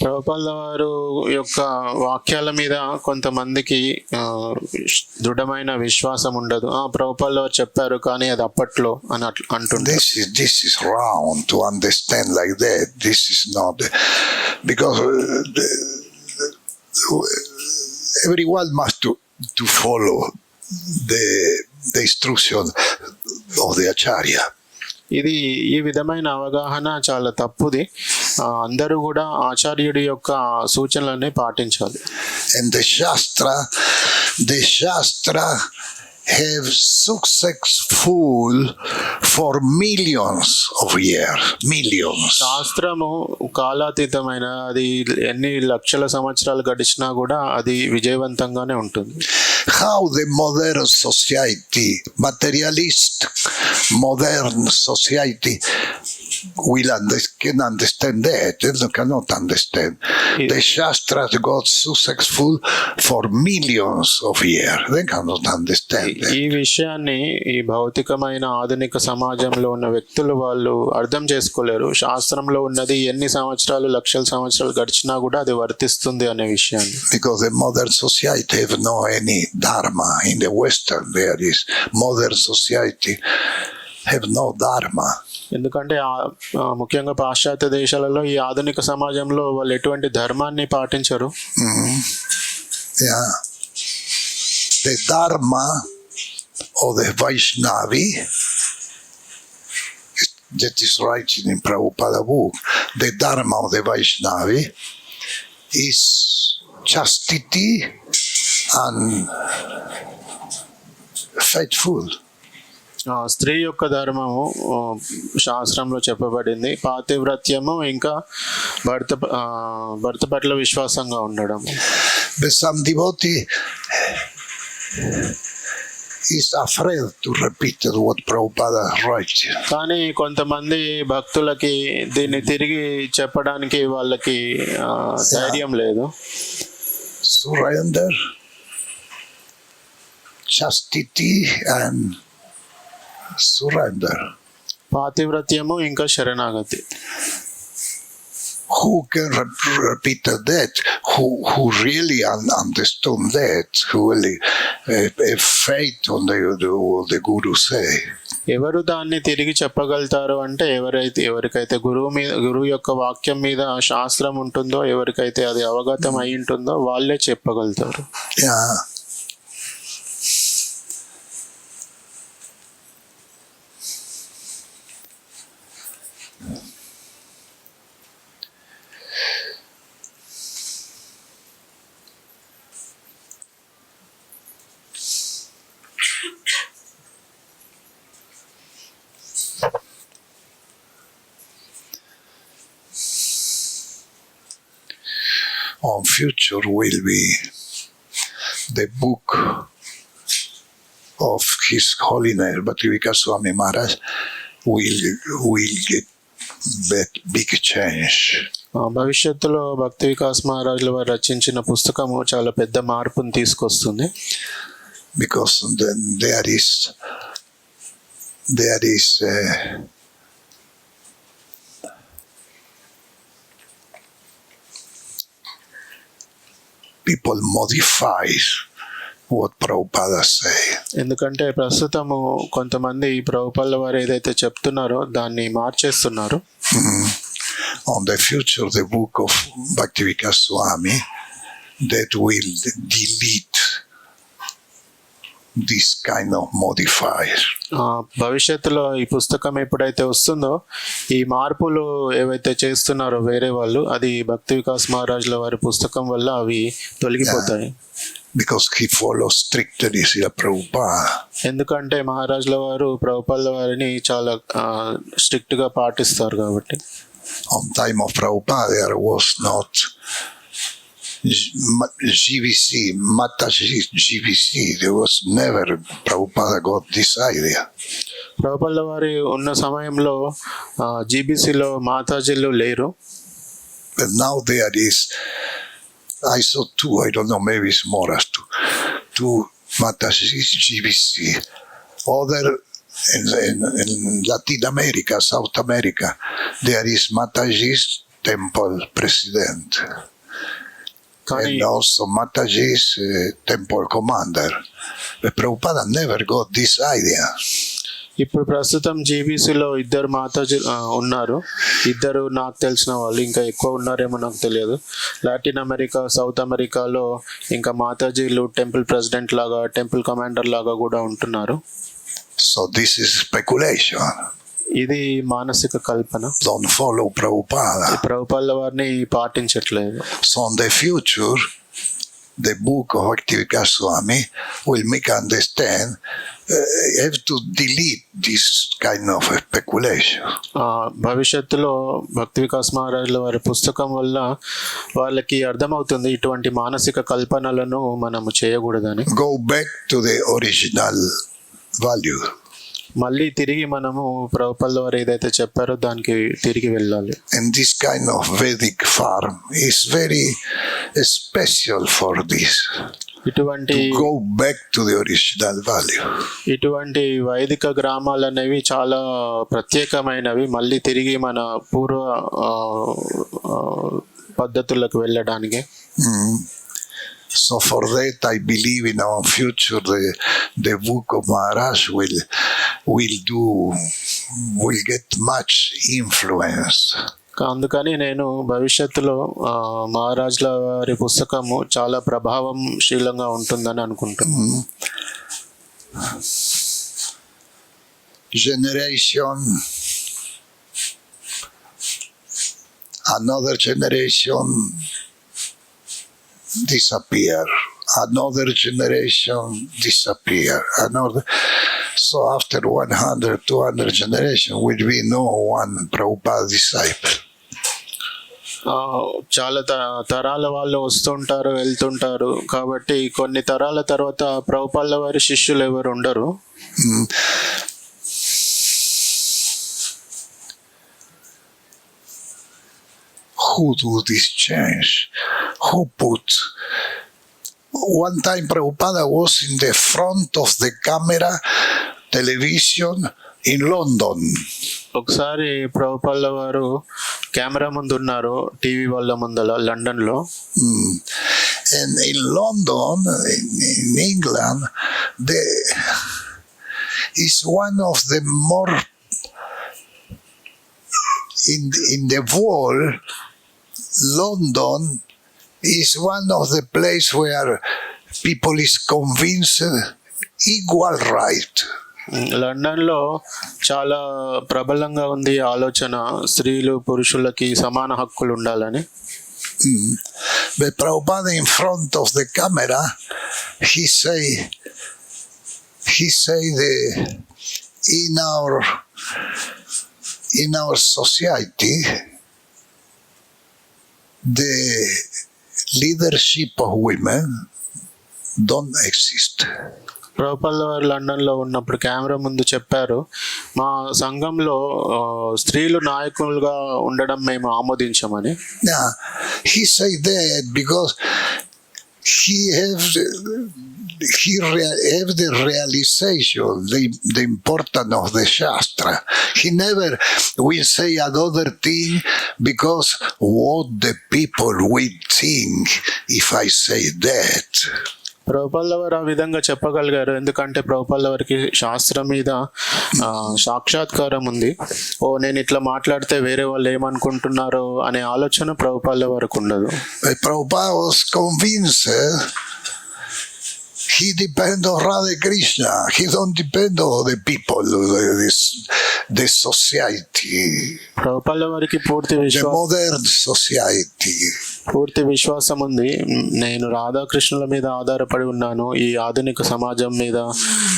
ప్రభుపాల వారు యొక్క వాక్యాల మీద కొంతమందికి దృఢమైన విశ్వాసం ఉండదు. ప్రభుపాల వారు చెప్పారు కానీ అది అప్పట్లో అని అంటుండే. This is wrong to understand like that. This is not because everyone must to follow the instruction of the acharya. ఈ విధమైన అవగాహన చాలా తప్పుది. అందరూ కూడా ఆచార్యుడి యొక్క సూచనలనే పాటించాలి. And the Shastra have successful for millions of years. Millions. శాస్త్రము కాలాతీతమైన, అది ఎన్ని లక్షల సంవత్సరాలు గడిచినా కూడా అది విజయవంతంగానే ఉంటుంది. How the modern society, materialist modern society can understand that. They cannot understand. The Shastras got successful for millions of years. They cannot understand that. ఈ విషయాన్ని ఈ భౌతికమైన ఆధునిక సమాజంలో ఉన్న వ్యక్తులు వాళ్ళు అర్థం చేసుకోలేరు. శాస్త్రంలో ఉన్నది ఎన్ని సంవత్సరాలు, లక్షల సంవత్సరాలు గడిచినా కూడా అది వర్తిస్తుంది అనే విషయాన్ని. Because the modern society have no any dharma. In the Western there is modern society have no dharma. ఎందుకంటే ముఖ్యంగా పాశ్చాత్య దేశాలలో ఈ ఆధునిక సమాజంలో వాళ్ళు ఎటువంటి ధర్మాన్ని పాటించరు. Yeah. The dharma of the Vaishnavi, that is writing in Prabhupada book, the dharma of the Vaishnavi is chastity and faithful. స్త్రీ యొక్క ధర్మము శాస్త్రంలో చెప్పబడింది. పాతివ్రత్యము, ఇంకా భర్త పట్ల విశ్వాసంగా ఉండడం. But some devotee is afraid to repeat what Prabhupada writes. కానీ కొంతమంది భక్తులకి దీన్ని తిరిగి చెప్పడానికి వాళ్ళకి ధైర్యం లేదు. Surrender, chastity and surrender. పాతివ్రత్యము ఇంకా శరణాగతి. Who can repeat that? Who really understood that? Who really have faith on the Guru say? ఎవరు దాన్ని తిరిగి చెప్పగలుగుతారు అంటే ఎవరికైతే గురువు యొక్క వాక్యం మీద శాస్త్రం ఉంటుందో, ఎవరికైతే అది అవగతం అయి ఉంటుందో వాళ్ళే చెప్పగలుగుతారు. Yeah. On future will be the book of His Holiness Bhaktivinoda Swami Maharaj will get big change. భవిష్యత్తులో భక్తి వికాస్ మహారాజుల వారు రచించిన పుస్తకము చాలా పెద్ద మార్పును తీసుకొస్తుంది. Because then there is people modify what Prabhupada say. ఎందుకంటే ప్రస్తుతము కొంతమంది ప్రభుపాల వారు ఏదైతే చెప్తున్నారో దాన్ని మార్చేస్తున్నారు. On the future, the book of Bhaktivinoda Swami that will delete this kind of modifier. భవిష్యత్తులో ఈ పుస్తకం ఎప్పుడైతే వస్తుందో ఈ మార్పులు ఏవైతే చేస్తున్నారో వేరే వాళ్ళు, అది భక్తి వికాస్ మహారాజుల వారి పుస్తకం వల్ల అవి తొలగిపోతాయి. Because he follows strictly Srila Prabhupada. ఎందుకంటే మహారాజుల వారు ప్రభుపాల వారిని చాలా స్ట్రిక్ట్ గా పాటిస్తారు కాబట్టి. On time of Prabhupada there was not GVC, Mataji GVC. There was never Prabhupada got this idea. ప్రభుపాదుల వారి ఉన్న సమయంలో జీబీసీలో మాతాజీలు లేరు. But now there is, I saw two, I don't know, maybe it's more as two Mataji GVC. Other in Latin America, South America, there is Mataji's temple president. And also Mataji's temple commander. But Prabhupada never got this idea. ఇప్పుడు ప్రస్తుతం జీబీసీలో ఇద్దరు మాతాజీ ఉన్నారు. ఇద్దరు నాకు తెలిసిన వాళ్ళు, ఇంకా ఎక్కువ ఉన్నారేమో నాకు తెలియదు. లాటిన్ అమెరికా, సౌత్ అమెరికాలో ఇంకా మాతాజీలు టెంపుల్ ప్రెసిడెంట్ లాగా, టెంపుల్ కమాండర్ లాగా కూడా ఉంటున్నారు. So this is speculation. ఇది మానసిక కల్పన. Don't follow Prabhupada. ప్రభుపాదుల వారిని పాటించట్లేదు. So in the future, the book of Bhaktivedanta Swami will make understand have to delete this kind of speculation. భవిష్యత్తులో భక్తి వికాస్ మహారాజుల వారి పుస్తకం వల్ల వాళ్ళకి అర్థమవుతుంది ఇటువంటి మానసిక కల్పనలను మనము చేయకూడదని. Go back to the original value. మళ్ళీ తిరిగి మనము ప్రభుపాదుల వారు ఏదైతే చెప్పారో దానికి తిరిగి వెళ్ళాలి. And this kind of Vedic farm is very special for this. ఇటువంటి to go back to the original value. ఇటువంటి వైదిక గ్రామాలు అనేవి చాలా ప్రత్యేకమైనవి. మళ్ళీ తిరిగి మన పూర్వ పద్ధతులకు వెళ్ళడానికి. So for that, I believe in our future the book of Maharaj will get much influence. అందుకని నేను భవిష్యత్తులో మహారాజుల వారి పుస్తకము చాలా ప్రభావశీలంగా ఉంటుందని అనుకుంటున్నాను. Another generation disappear, another generation disappear, another. So after 100, 200 generation will be no one Prabhupada disciple. చాలా తరాల వాళ్ళు వస్తుంటారు, వెళ్తుంటారు. కాబట్టి కొన్ని తరాల తర్వాత ప్రభుపాదుల వారి శిష్యులు ఎవరు ఉండరు. Who do this change? Who put? One time Prabhupada was in the front of the camera television in London. ఒకసారి ప్రభుపాదుల వారు కెమెరా ముందు ఉన్నారు, టీవీ వాళ్ళ ముందల, లండన్ లో. And in London, in England, is one of the more in the world. London is one of the place where people is convinced equal right. లండన్లో చాలా ప్రబలంగా ఉంది ఆలోచన, స్త్రీలు పురుషులకి సమాన హక్కులు ఉండాలని. But Prabhupada in front of the camera, he say in our society the leadership of women don't exist. ప్రభుపాదుల వారు లండన్లో ఉన్నప్పుడు కెమెరా ముందు చెప్పారు, మా సంఘంలో స్త్రీలు నాయకులుగా ఉండడం మేము ఆమోదించమని. He say that because he have the realization, the importance of the Shastra. He never will say another thing because what the people will think if I say that. ప్రభుపాదుల వారు ఆ విధంగా చెప్పగలిగారు ఎందుకంటే ప్రభుపాదుల వారికి శాస్త్రం మీద సాక్షాత్కారం ఉంది. నేను ఇట్లా మాట్లాడితే వేరే వాళ్ళు ఏమనుకుంటున్నారో అనే ఆలోచన ప్రభుపాదుల వారికి ఉండదు. Prabhupada was convinced he depends on Radha Krishna. He don't depend on the people, the society. ప్రభుపాదుల వారికి పూర్తి విశ్వాసం, modern society. పూర్తి విశ్వాసం ఉంది. నేను రాధాకృష్ణుల మీద ఆధారపడి ఉన్నాను, ఈ ఆధునిక సమాజం మీద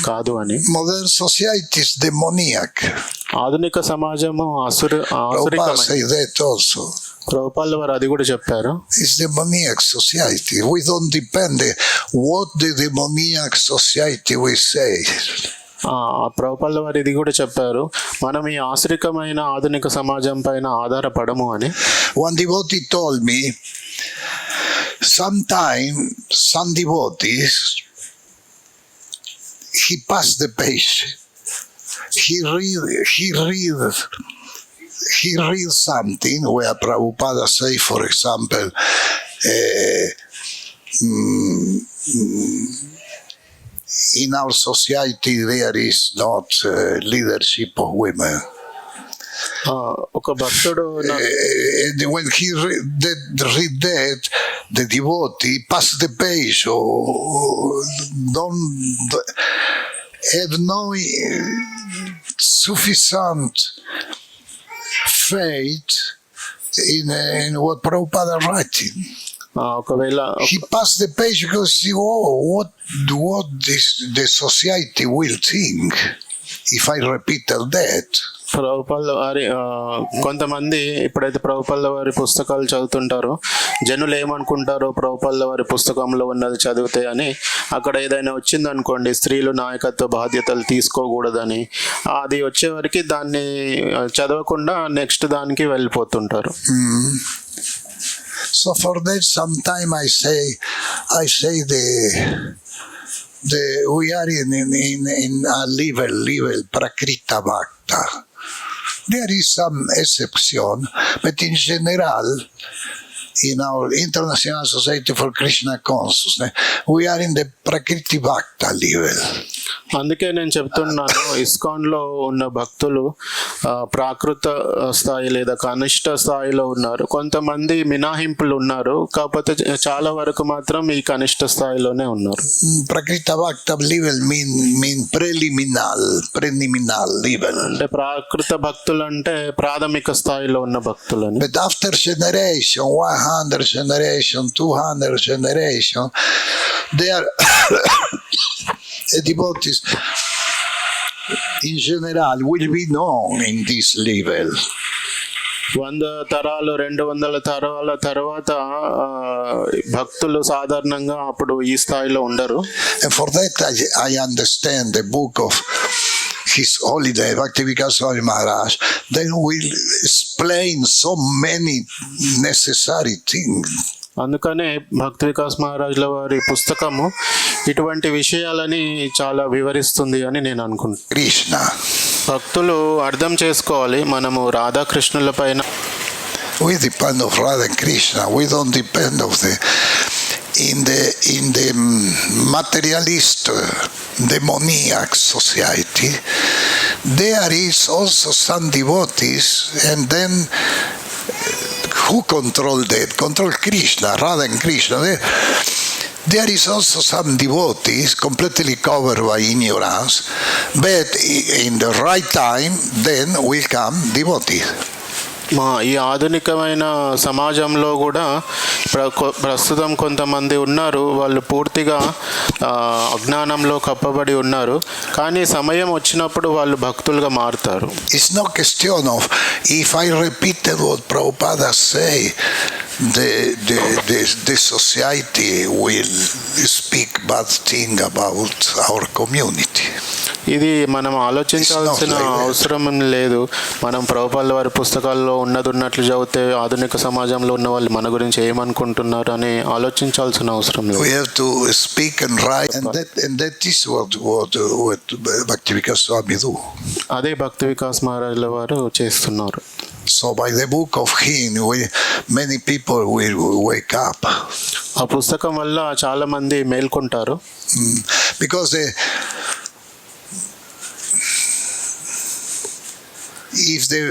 కాదు అని. Modern society is demoniac. ఆధునిక సమాజము ఆసురికమైనది. ప్రభుపాల వారు అది కూడా చెప్పారు. It's demoniac society. We don't depend what the demoniac society will say. ప్రభుపాల వారు ఇది కూడా చెప్పారు, మనం ఈ ఆశ్రికమైన ఆధునిక సమాజం పైన ఆధారపడము అని. One devotee told me, sometime some devotees, he passed the page. He read something where Prabhupada say, for example, in our society there is not leadership of women. ఒక భక్తుడు When he read that, the devotee passed the page, or don't have no sufficient faith in what Prabhupada writing. ఒకవేళ He passed the page because what the society will think if I repeated that. ప్రభుపాల వారి కొంతమంది ఎప్పుడైతే ప్రభుపాల వారి పుస్తకాలు చదువుతుంటారో జనులు ఏమనుకుంటారో ప్రభుపాల వారి పుస్తకంలో ఉన్నది చదివితే అని, అక్కడ ఏదైనా వచ్చింది అనుకోండి, స్త్రీలు నాయకత్వ బాధ్యతలు తీసుకోకూడదని, అది వచ్చేవరకు దాన్ని చదవకుండా నెక్స్ట్ దానికి వెళ్ళిపోతుంటారు. So for that, sometime I say we are in a level Prakrita Bhakta. There is some exception, but in general, in our International Society for Krishna Consciousness, we are in the Prakriti Bhakta level. అందుకే నేను చెప్తున్నాను, ఇస్కాన్లో ఉన్న భక్తులు ప్రాకృత స్థాయి లేదా కనిష్ట స్థాయిలో ఉన్నారు. కొంతమంది మినహాయింపులు ఉన్నారు, కాకపోతే చాలా వరకు మాత్రం ఈ కనిష్ట స్థాయిలోనే ఉన్నారు. Prakrita Bhakta level mean preliminal level. అంటే ప్రాకృత భక్తులు అంటే ప్రాథమిక స్థాయిలో ఉన్న భక్తులని. But after generation, 100 generation, 200 generation, they are devotees in general will be known in this level. 100 తరాలు 200 తరాల తర్వాత భక్తులు సాధారణంగా అప్పుడు ఈ స్థాయిలో ఉండరు. And for that I understand the book of His Holiness Bhaktivedanta Swami Maharaj. Then will explain so many necessary things. అందుకనే భక్తి వికాస్ మహారాజుల వారి పుస్తకము ఇటువంటి విషయాలని చాలా వివరిస్తుంది అని నేను అనుకుంటున్నాను. కృష్ణ భక్తులు అర్థం చేసుకోవాలి, మనము రాధాకృష్ణుల పైన we depend of Radha and Krishna. We don't depend of in the materialist demoniac society. There is also some devotees, and then who control that? Control Krishna, Radha and Krishna. There is also some devotees completely covered by ignorance, but in the right time, then will come devotees. ఈ ఆధునికమైన సమాజంలో కూడా ప్రస్తుతం కొంతమంది ఉన్నారు, వాళ్ళు పూర్తిగా అజ్ఞానంలో కప్పబడి ఉన్నారు, కానీ సమయం వచ్చినప్పుడు వాళ్ళు భక్తులుగా మారుతారు. It's no question of if I repeated what Prabhupada say, the society will speak bad thing about our community. ఇది మనం ఆలోచించాల్సిన అవసరం లేదు. మనం ప్రభుపాల వారి పుస్తకాల్లో ఉన్నట్లు చదివితే ఆధునిక సమాజంలో ఉన్న వాళ్ళు మన గురించి ఏమనుకుంటున్నారు అని ఆలోచించాల్సిన అవసరం లేదు. We have to speak and write, and that is what Bhakti Vikas Swami do. అదే భక్తి వికాస్ మహారాజుల వారు చేస్తున్నారు. So by the book of him, many people will wake up. ఆ పుస్తకం వల్ల చాలా మంది మేల్కొంటారు. Because if the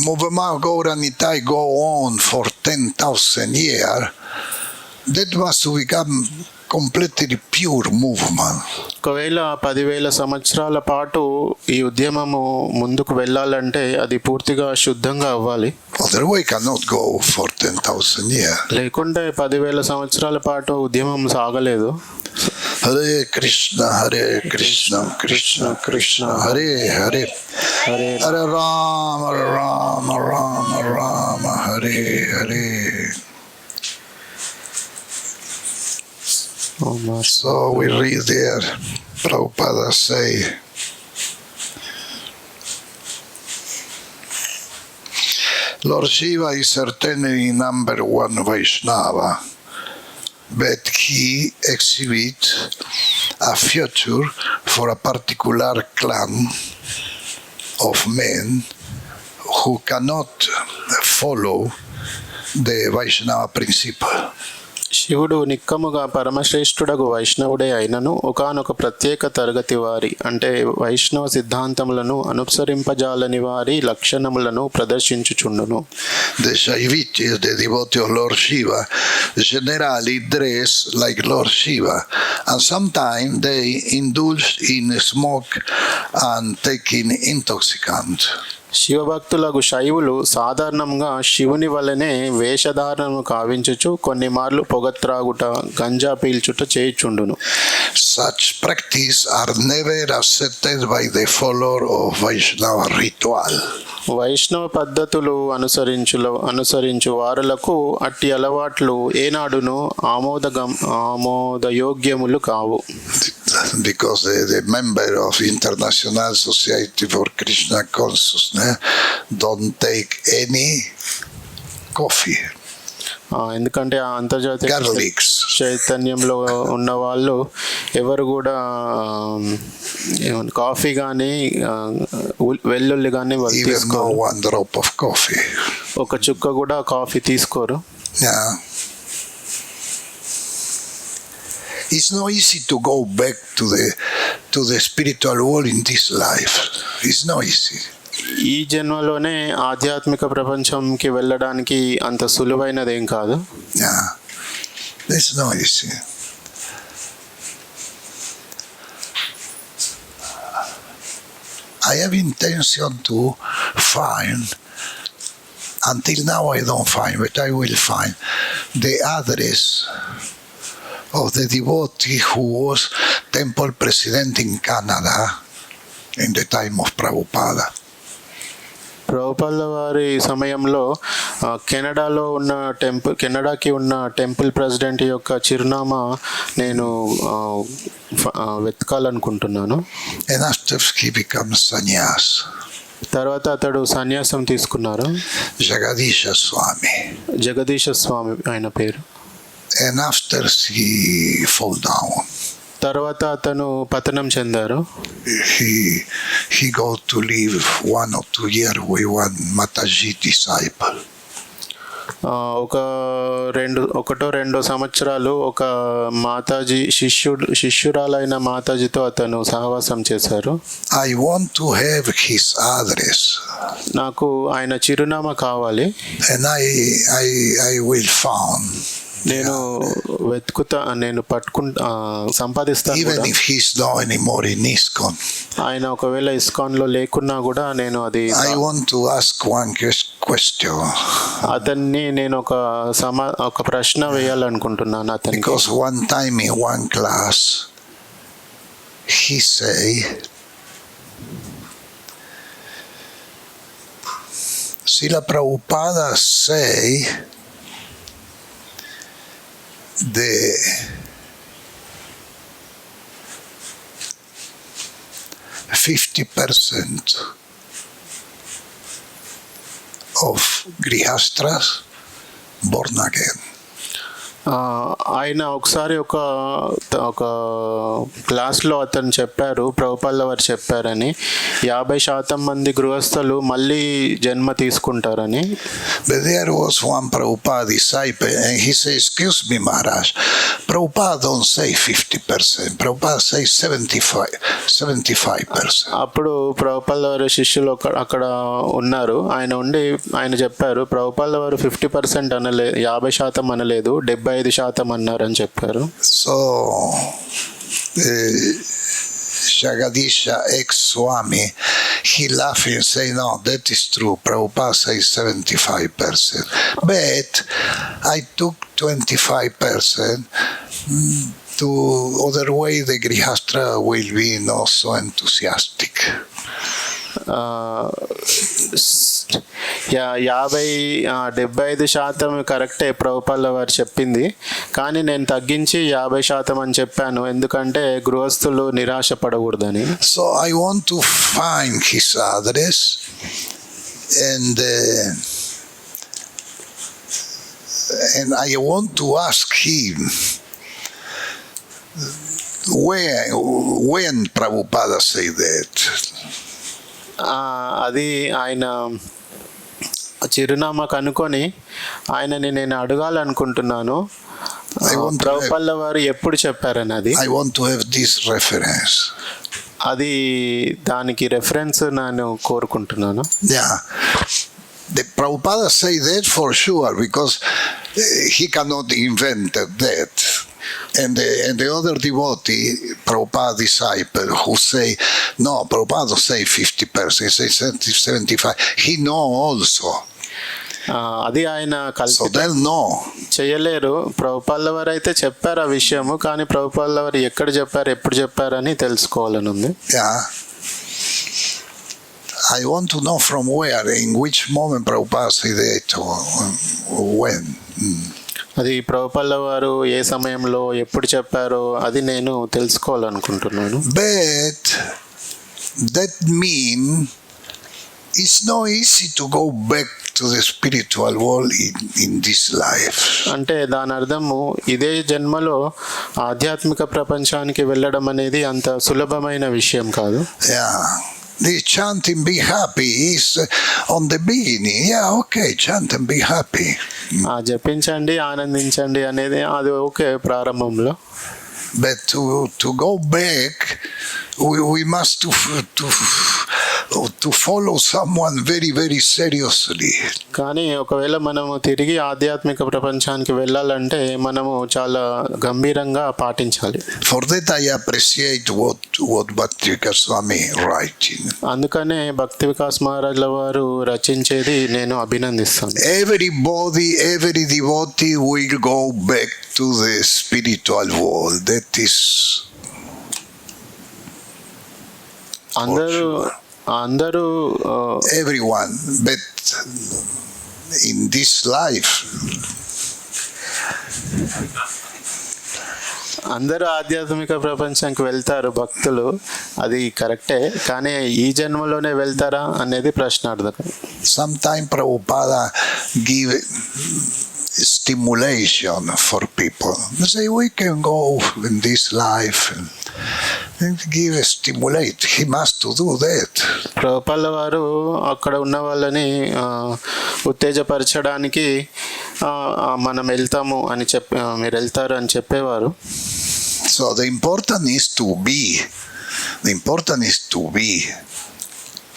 movement Gaura Nitai go on for 10,000 years, that was to become completely pure movement. ఒకవేళ 10,000 సంవత్సరాల పాటు ఈ ఉద్యమము ముందుకు వెళ్ళాలంటే అది పూర్తిగా శుద్ధంగా అవ్వాలి. Otherwise cannot go for 10,000 years. లేకుంటే 10,000 సంవత్సరాల పాటు ఉద్యమం సాగలేదు. Hare Krishna, Krishna Krishna, Hare Hare, Hare Rama, Rama Rama, Hare Hare. Oh, Master. So we read there, Prabhupada say, Lord Shiva is certainly number one Vaishnava, but he exhibits a future for a particular clan of men who cannot follow the Vaishnava principle. శివుడు నిక్కముగా పరమశ్రేష్ఠుడగు వైష్ణవుడే అయినను ఒకానొక ప్రత్యేక తరగతి వారి అంటే వైష్ణవ సిద్ధాంతములను అనుసరింపజాలని వారి లక్షణములను ప్రదర్శించుచుండును. The Shaivites, the devotee of Lord Shiva, generally dress like Lord Shiva, and sometimes they indulge in smoke and taking intoxicant. శివభక్తులకు శైవులు సాధారణంగా శివుని వలనే వేషధారణను కావించుచు కొన్ని మార్లు పొగత్రాగుట ganja పీల్చుట చేయుచుండును. Such practice are never accepted by the follower of Vaishnava ritual. వైష్ణవ పద్ధతులు అనుసరించు వారులకు అట్టి అలవాట్లు ఏనాడును ఆమోదయోగ్యములు కావు. Because the member of International Society for Krishna Consciousness don't take any coffee. ఎందుకంటే ఆ అంతర్జాతీయ Garlics. చైతన్యంలో ఉన్న వాళ్ళు ఎవరు కూడా కాఫీ కానీ వెల్లుల్లి కానీ Even no one drop of coffee. ఒక చుక్క కూడా కాఫీ తీసుకోరు. Yeah. It's not easy to go back to the spiritual world in this life. It's not easy. ఈ జన్మలోనే ఆధ్యాత్మిక ప్రపంచంకి వెళ్ళడానికి అంత సులువైనదేం కాదు. Yeah. It's not easy. I have intention to find, until now I don't find, but I will find the address of the devotee who was temple president in Canada in the time of Prabhupada. Prabhupada వారి సమయంలో కెనడాకి ఉన్న temple president యొక్క చిరునామా నేను వెతకాలనుకుంటున్నాను. And after he becomes sannyas. తర్వాత అతడు సన్యాసం తీసుకున్నారు. జగదీశ స్వామి ఆయన పేరు. And after he fall down. తర్వాత అతను పతనం చెందారు. He go to live 1 or 2 years with one Mataji disciple. ఒకటో రెండో సంవత్సరాలు ఒక మాతాజీ శిష్యురాలైన మాతాజీతో అతను సహవాసం చేశారు. I want to have his address. నాకు ఆయన చిరునామా కావాలి. And I will found. నేను వెతుకుతా, నేను సంపాదిస్తాను. Even if he's not anymore in ISKCON. ఆయన ఒకవేళ ఇస్కాన్లో లేకున్నా కూడా నేను అది I want to ask one question. అతన్ని నేను ఒక ప్రశ్న వేయాలనుకుంటున్నాను అతనికి. Because one time in one class he say, Srila Prabhupada say the %50 of grihastras born again. ఆయన ఒకసారి ఒక క్లాస్లో అతను చెప్పారు, ప్రభుపాద వారు చెప్పారని 50% మంది గృహస్థులు మళ్ళీ జన్మ తీసుకుంటారని. But there was one Prabhupada disciple and he said, excuse me Maharaj, Prabhupada don't say 50%, Prabhupada say 75%. అప్పుడు ప్రభుపాద వారి శిష్యులు అక్కడ ఉన్నారు. ఆయన చెప్పారు, ప్రభుపాద వారు 50% అనలేదు, 50% అనలేదు, 75% అన్నారని చెప్పారు. So Jagadisha ex-Swami, he laughed and said, no, that is true, Prabhupada says 75%, but I took 25% to other way the grihastra will be not so enthusiastic. ఆ, 75% కరెక్టే ప్రభుపాల వారు చెప్పింది, కానీ నేను తగ్గించి 50% అని చెప్పాను, ఎందుకంటే గృహస్థులు నిరాశ పడకూడదని. So I want to find his address and I want to ask him when Prabhupada said that. అది ఆయన చిరునామా కనుక్కొని ఆయనని నేను అడగాలనుకుంటున్నాను, ప్రభుపాల వారు ఎప్పుడు చెప్పారన్నది. I want to have this reference. అది దానికి రెఫరెన్స్ నేను కోరుకుంటున్నాను. Yeah. The Prabhupada say that for sure because he cannot invent that. And the other devotee, Prabhupada disciple, who say, no, Prabhupada don't say 50%, he say 75%. He know also. అది ఆయన So they'll know. చేయలేరు. ప్రభుపాల వారు అయితే చెప్పారు ఆ విషయము, కానీ ప్రభుపాల వారు ఎక్కడ చెప్పారు, ఎప్పుడు చెప్పారని తెలుసుకోవాలని ఉంది. Yeah. I want to know from where, in which moment Prabhupada said that, or when. అది ప్రభుపాల వారు ఏ సమయంలో ఎప్పుడు చెప్పారో అది నేను తెలుసుకోవాలనుకుంటున్నాను. But that mean it's not easy to go back to the spiritual world in this life. అంటే దాని అర్థము ఇదే జన్మలో ఆధ్యాత్మిక ప్రపంచానికి వెళ్ళడం అనేది అంత సులభమైన విషయం కాదు. Yeah. The chanting be happy is on the beginning. Yeah, okay, chant and be happy. జపించండి ఆనందించండి అనేది అది ఓకే ప్రారంభంలో. But to go back, we must to follow someone very, very seriously. కానీ ఒకవేళ మనము తిరిగి ఆధ్యాత్మిక ప్రపంచానికి వెళ్ళాలంటే మనము చాలా గంభీరంగా పాటించాలి. For that I appreciate what Bhakti Vikas Swami writing. అందుకనే భక్తి వికాస్ మహారాజుల వారు రచించేది నేను అభినందిస్తాను. Everybody, every devotee will go back to the spiritual world. That is అందరూ everyone, but in this life అందరూ ఆధ్యాత్మిక ప్రపంచానికి వెళ్తారు భక్తులు, అది కరెక్టే, కానీ ఈ జన్మలోనే వెళ్తారా అనేది ప్రశ్నార్థకం. Sometimes Prabhupada give stimulation for people. They say we can go in this life and give stimulate. He must to do that. ప్రభుపాల వారు అక్కడ ఉన్న వాళ్ళని ఉత్తేజపరచడానికి మనం వెళ్తాము అని మీరు వెళ్తారు అని చెప్పేవారు. So the important is to be. The important is to be.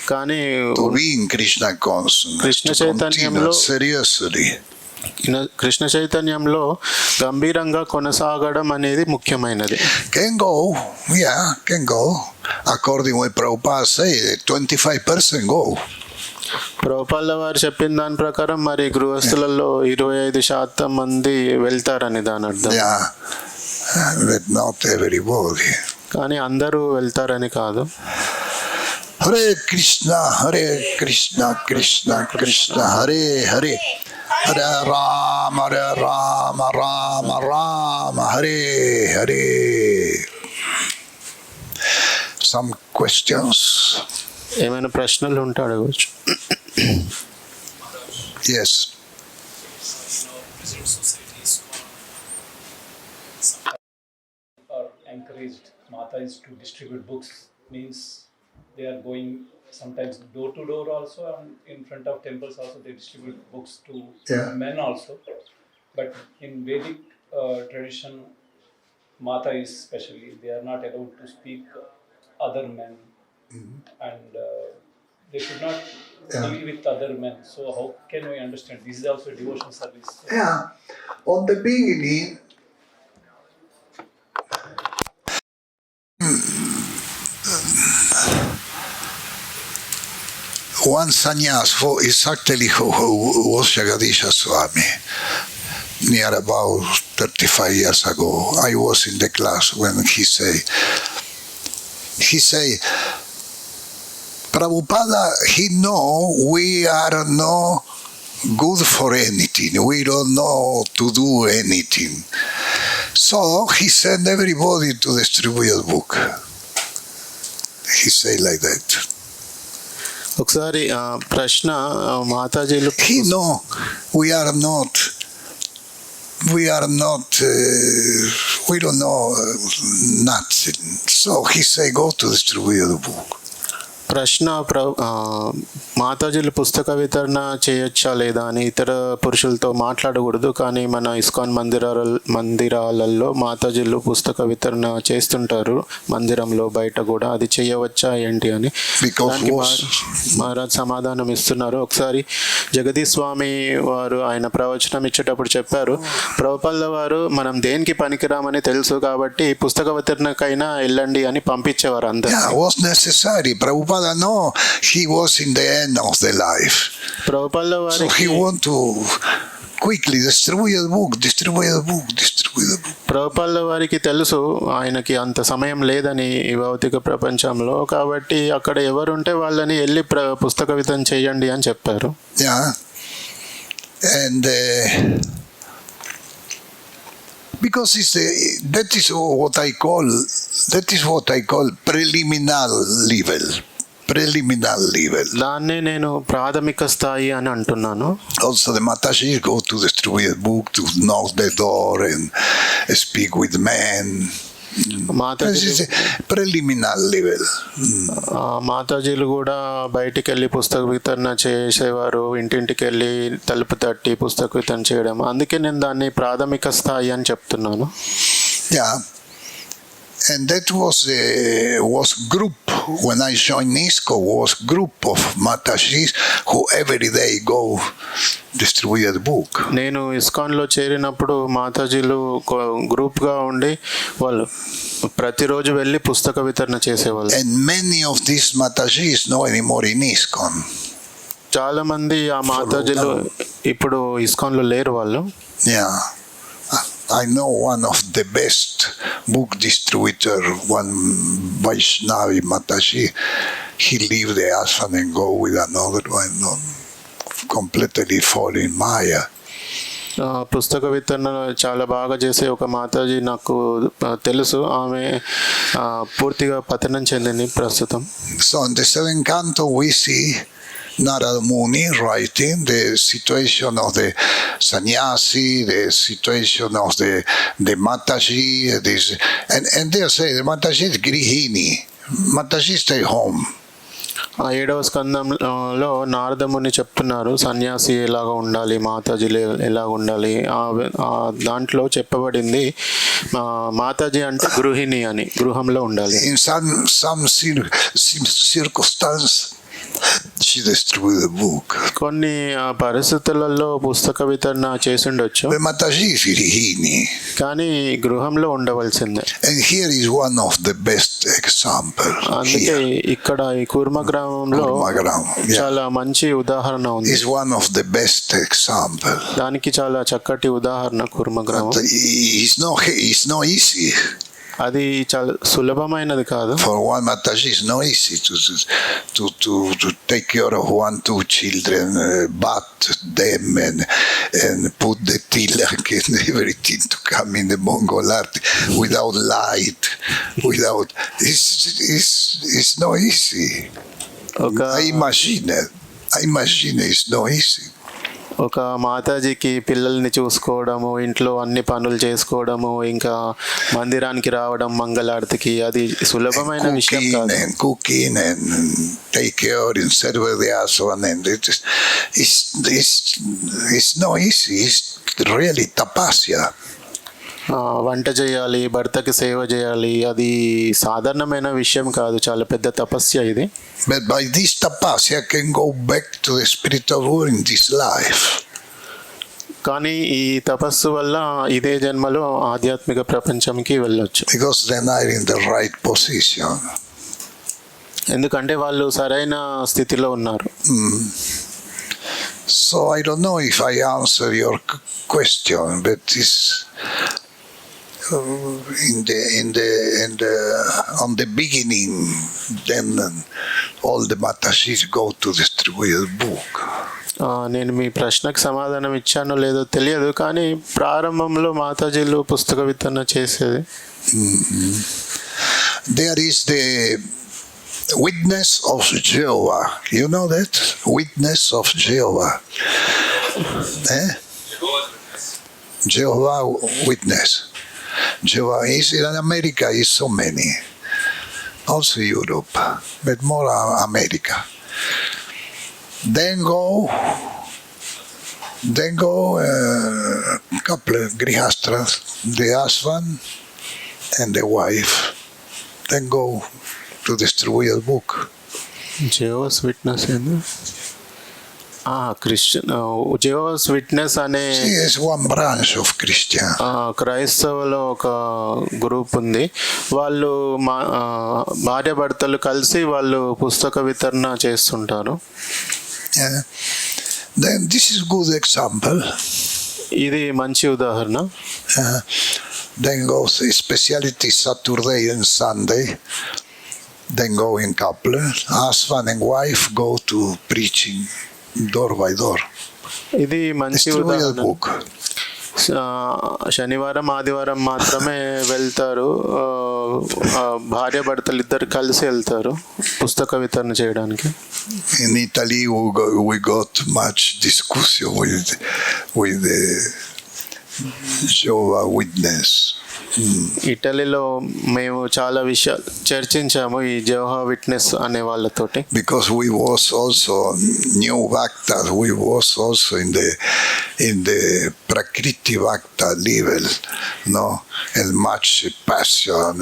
కానీ To be in Krishna consciousness. Krishna To చైతన్యంలో continue seriously. కృష్ణ చైతన్యంలో గంభీరంగా కొనసాగడం అనేది ముఖ్యమైనది. Can go, yeah, can go. According to what Prabhupada say, 25% go. ప్రభుపాల వారు చెప్పిన దాని ప్రకారం మరి గృహస్థులలో 25% మంది వెళ్తారని దాని అర్థం. Yeah, but not everybody. కానీ అందరూ వెళ్తారని కాదు. Hare Krishna, Krishna Krishna, Hare Hare. Hare Rama, Rama Rama, Hare Hare. Some questions? ఏమైనా ప్రశ్నలు ఉంటే అడగవచ్చు. Yes. Are encouraged Matas to distribute books, means they are going sometimes door to door also, and in front of temples also they distribute books to men also. But in Vedic tradition, Mata is especially, they are not allowed to speak other men, and they should not deal with other men. So how can we understand? This is also a devotion service. Yeah. On the beginning, one sannyas exactly who was Jagadisha Swami, near about 35 years ago. I was in the class when he say, Prabhupada, he know we are no good for anything. We don't know to do anything. So he sent everybody to distribute the book. He say like that. ఒకసారి ప్రశ్న మాతాజీలు He know we are not. We don't know nothing. So he say, go to distribute the book. ప్రశ్న మాతాజీలు పుస్తక వితరణ చేయొచ్చా లేదా అని ఇతర పురుషులతో మాట్లాడకూడదు, కానీ మన ఇస్కాన్ మందిరాలలో మాతాజీలు పుస్తక వితరణ చేస్తుంటారు, మందిరంలో బయట కూడా. అది చేయవచ్చా ఏంటి అని మహారాజ్ సమాధానం ఇస్తున్నారు. ఒకసారి జగదీష్ స్వామి వారు ఆయన ప్రవచనం ఇచ్చేటప్పుడు చెప్పారు, ప్రభుపాద వారు మనం దేనికి పనికిరామని తెలుసు కాబట్టి పుస్తక వితరణకైనా వెళ్ళండి అని పంపించేవారు అందరూ. Prabhupada no, he was in the end of the life. So he want to quickly distribute the book. Prabhupada వారికి తెలుసు ఆయనకి అంత సమయం లేదని ఈ భౌతిక ప్రపంచంలో, కాబట్టి అక్కడ ఎవరుంటే వాళ్ళని వెళ్ళి పుస్తక వితరణ చేయండి అని చెప్పారు. Yeah. And because that is what I call preliminary level. దాన్నే నేను ప్రాథమిక స్థాయి అని అంటున్నాను. Also the Mataji go to distribute book, to knock the door and speak with men. Preliminary level. మాతాజీలు కూడా బయటికి వెళ్ళి పుస్తక వితరణ చేసేవారు, ఇంటింటికి వెళ్ళి తలుపు తట్టి పుస్తక వితరణ చేయడం. అందుకే నేను దాన్ని ప్రాథమిక స్థాయి అని చెప్తున్నాను. Yeah. And that was group. When I joined ISKCO, was group of Matajis who every day go distribute the book. నేను ఇస్కాన్లో చేరినప్పుడు మాతాజీలు గ్రూప్గా ఉండి వాళ్ళు ప్రతిరోజు వెళ్ళి పుస్తక వితరణ చేసేవాళ్ళు. And many of these Matajis no anymore in ISKCON. చాలా మంది ఆ మాతాజీలు ఇప్పుడు ఇస్కాన్లో లేరు వాళ్ళు. Yeah. I know one of the best book distributor, one Vaishnavi Mataji. He leave the ashram and go with another one, completely fall in Maya. పుస్తక వితరణ చాలా బాగా చేసే ఒక మాతాజీ నాకు తెలుసు, ఆమె పూర్తిగా పతనం చెందింది ప్రస్తుతం. So in the seventh canto we see Narada Muni writing the situation of the sannyasi, the situation of the Mataji, and they say the Mataji is Grihini. Mataji stay home. 7వ స్కందంలో నారదముని చెప్తున్నారు సన్యాసి ఎలాగా ఉండాలి, మాతాజీలు ఎలా ఉండాలి. దాంట్లో చెప్పబడింది మాతాజీ అంటే గృహిణి అని, గృహంలో ఉండాలి. In some circumstance she distributed the book. కొన్ని పరిస్థితులలో పుస్తక వితరణ చేసిండొచ్చు, కానీ గృహంలో ఉండవలసిందే. And here is one of the best example. అందుకే ఇక్కడ ఈ కుర్మ గ్రామంలో చాలా మంచి ఉదాహరణ ఉంది. Is one of the best example. దానికి చాలా చక్కటి ఉదాహరణ కుర్మ గ్రామం. It's not easy. అది చాలా సులభమైనది కాదు. For one Mataji is not easy to take care of 1-2 children, bath them and put the tilak and everything to come in the Mongol art without light, without. It's not easy. I imagine it's not easy. ఒక మాతాజీకి పిల్లల్ని చూసుకోవడము, ఇంట్లో అన్ని పనులు చేసుకోవడము, ఇంకా మందిరానికి రావడం మంగళారతికి, అది సులభమైన విషయం కాదు. Cooking and take care and serve the ashram, and it's not easy. It's really tapasya. వంట చేయాలి, భర్తకి సేవ చేయాలి, అది సాధారణమైన విషయం కాదు, చాలా పెద్ద తపస్య ఇది. But by this tapasya can go back to the spiritual world in this life. కానీ ఈ తపస్సు వల్ల ఇదే జన్మలో ఆధ్యాత్మిక ప్రపంచంకి వెళ్ళొచ్చు. Because then are in the right position. ఎందుకంటే వాళ్ళు సరైన స్థితిలో ఉన్నారు. So I don't know if I answer your question, but this on the beginning, then all the Matashis go to distribute the book. నేను మీ ప్రశ్నకు సమాధానం ఇచ్చానో లేదో తెలియదు, కానీ ప్రారంభంలో మాతాజీలు పుస్తక వితరణ చేసేది. There is the Witness of Jehovah. You know that? Witness of Jehovah. Jehovah Witness. Jehovah is in America, is so many. Also Europe, but more America. Then go couple grihastras, the husband and the wife. Then go to distribute the book. Jehovah's Witness ఏంది? Christian Jehovah's Witness అనే It's one branch of Christian. క్రైస్తవులో ఒక group ఉంది. వాళ్ళు భార్య భర్తలు కలిసి వాళ్ళు పుస్తక వితరణ చేస్తుంటారు. Yeah. Then this is good example. ఇది మంచి ఉదాహరణ. Then goes speciality Saturday and Sunday. Then go in couple. Husband and wife go to preaching door by door. ఇది మంచి Distribute the ఉదాహరణ. book. శనివారం ఆదివారం మాత్రమే వెళ్తారు. భార్య భర్తలు ఇద్దరు కలిసి వెళ్తారు పుస్తక వితరణ చేయడానికి. In Italy, we got much discussion with the Jehovah Witness. ఇటలీలో మేము చాలా విషయాలు చర్చించాము ఈ జెహోవా విట్నెస్ అనే వాళ్ళతోటి. Because we was also new Bhakta, we was also in the Prakriti Bhakta level, no, and much passion,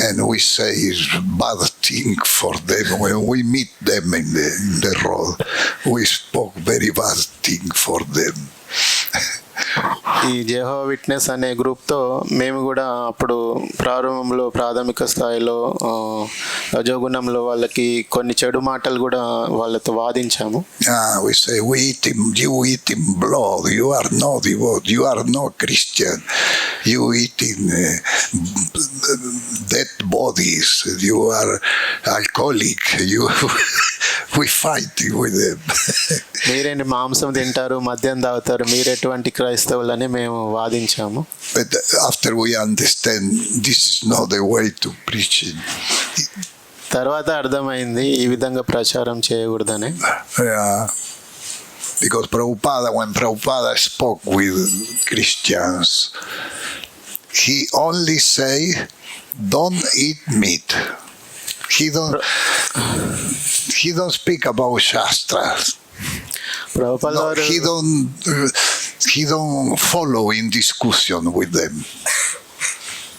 and we say it's bad thing for them when we meet them in the road. We spoke very bad thing for them. ఈ Jehovah witness అనే గ్రూప్తో మేము కూడా అప్పుడు ప్రారంభంలో ప్రాథమిక స్థాయిలో రజోగుణంలో వాళ్ళకి కొన్ని చెడు మాటలు కూడా వాళ్ళతో వాదించాము. We say you eating blood, you are not devout, you are not Christian, you eating dead bodies, you are alcoholic, we fighting with them. మీరేంటి మాంసం తింటారు, మద్యం తాగుతారు, మీరెటువంటి క్రైస్తవులని మేము వాదించాము. But after we understand this is not the way to preaching. తర్వాత అర్థమైంది ఈ విధంగా ప్రచారం చేయకూడదని. Because when Prabhupada spoke with Christians, he only say, don't eat meat. He don't speak about Shastras. Prabhupada No, వారు he don't follow in discussion with them.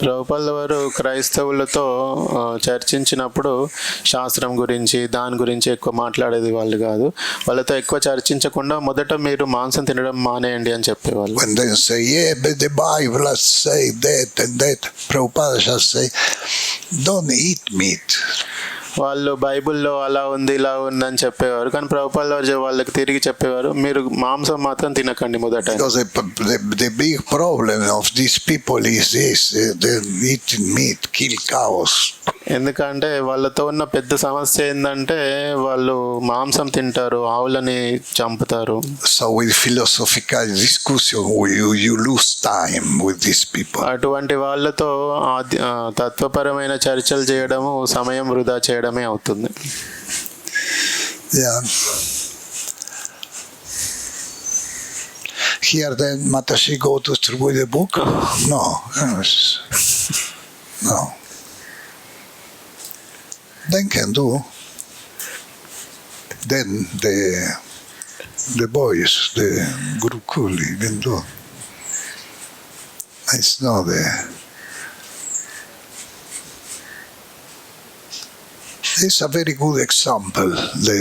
Prabhupada వారు క్రైస్తవులతో చర్చించినప్పుడు శాస్త్రం గురించి దాని గురించి ఎక్కువ మాట్లాడేది వాళ్ళు కాదు. వాళ్ళతో ఎక్కువ చర్చించకుండా మొదట మీరు మాంసం తినడం మానేయండి అని చెప్పేవాళ్ళు. When they say, yeah, but the Bible say that and that, Prabhupada shall say, don't eat meat. వాళ్ళు బైబిల్లో అలా ఉంది ఇలా ఉంది అని చెప్పేవారు, కానీ ప్రభుపాద వారు వాళ్ళకి తిరిగి చెప్పేవారు, మీరు మాంసం మాత్రం తినకండి మొదట. Because the big problem of these people is this, they eating meat, kill cows. ఎందుకంటే వాళ్ళతో ఉన్న పెద్ద సమస్య ఏంటంటే వాళ్ళు మాంసం తింటారు, ఆవులని చంపుతారు. So with philosophical discussion, you lose time with these people. అటువంటి వాళ్ళతో తత్వపరమైన చర్చలు చేయడము సమయం వృధా చేయడమే అవుతుంది. Yeah. Here then Matashi go to distribute the book? No. No. Then can do. Then the boys, the Gurukuli can do. It's not there. It's a very good example. The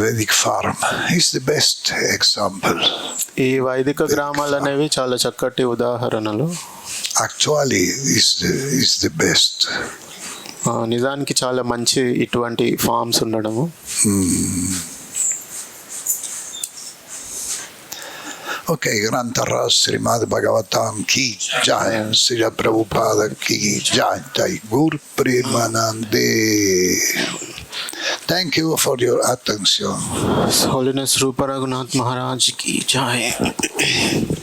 Vedic farm is the best example. ఈ వైదిక గ్రామాలు అనేవి చాలా చక్కటి ఉదాహరణలు. Actually, is the best. నిజానికి చాలా మంచి ఇటువంటి ఫార్మ్స్ ఉండడము. Okay, Grantara Srimad Bhagavatam ki jai, Srila Prabhupada ki jai, Jai Gur Premanande. Thank you for your attention. Holiness Rupa Raghunath Maharaj ki jai.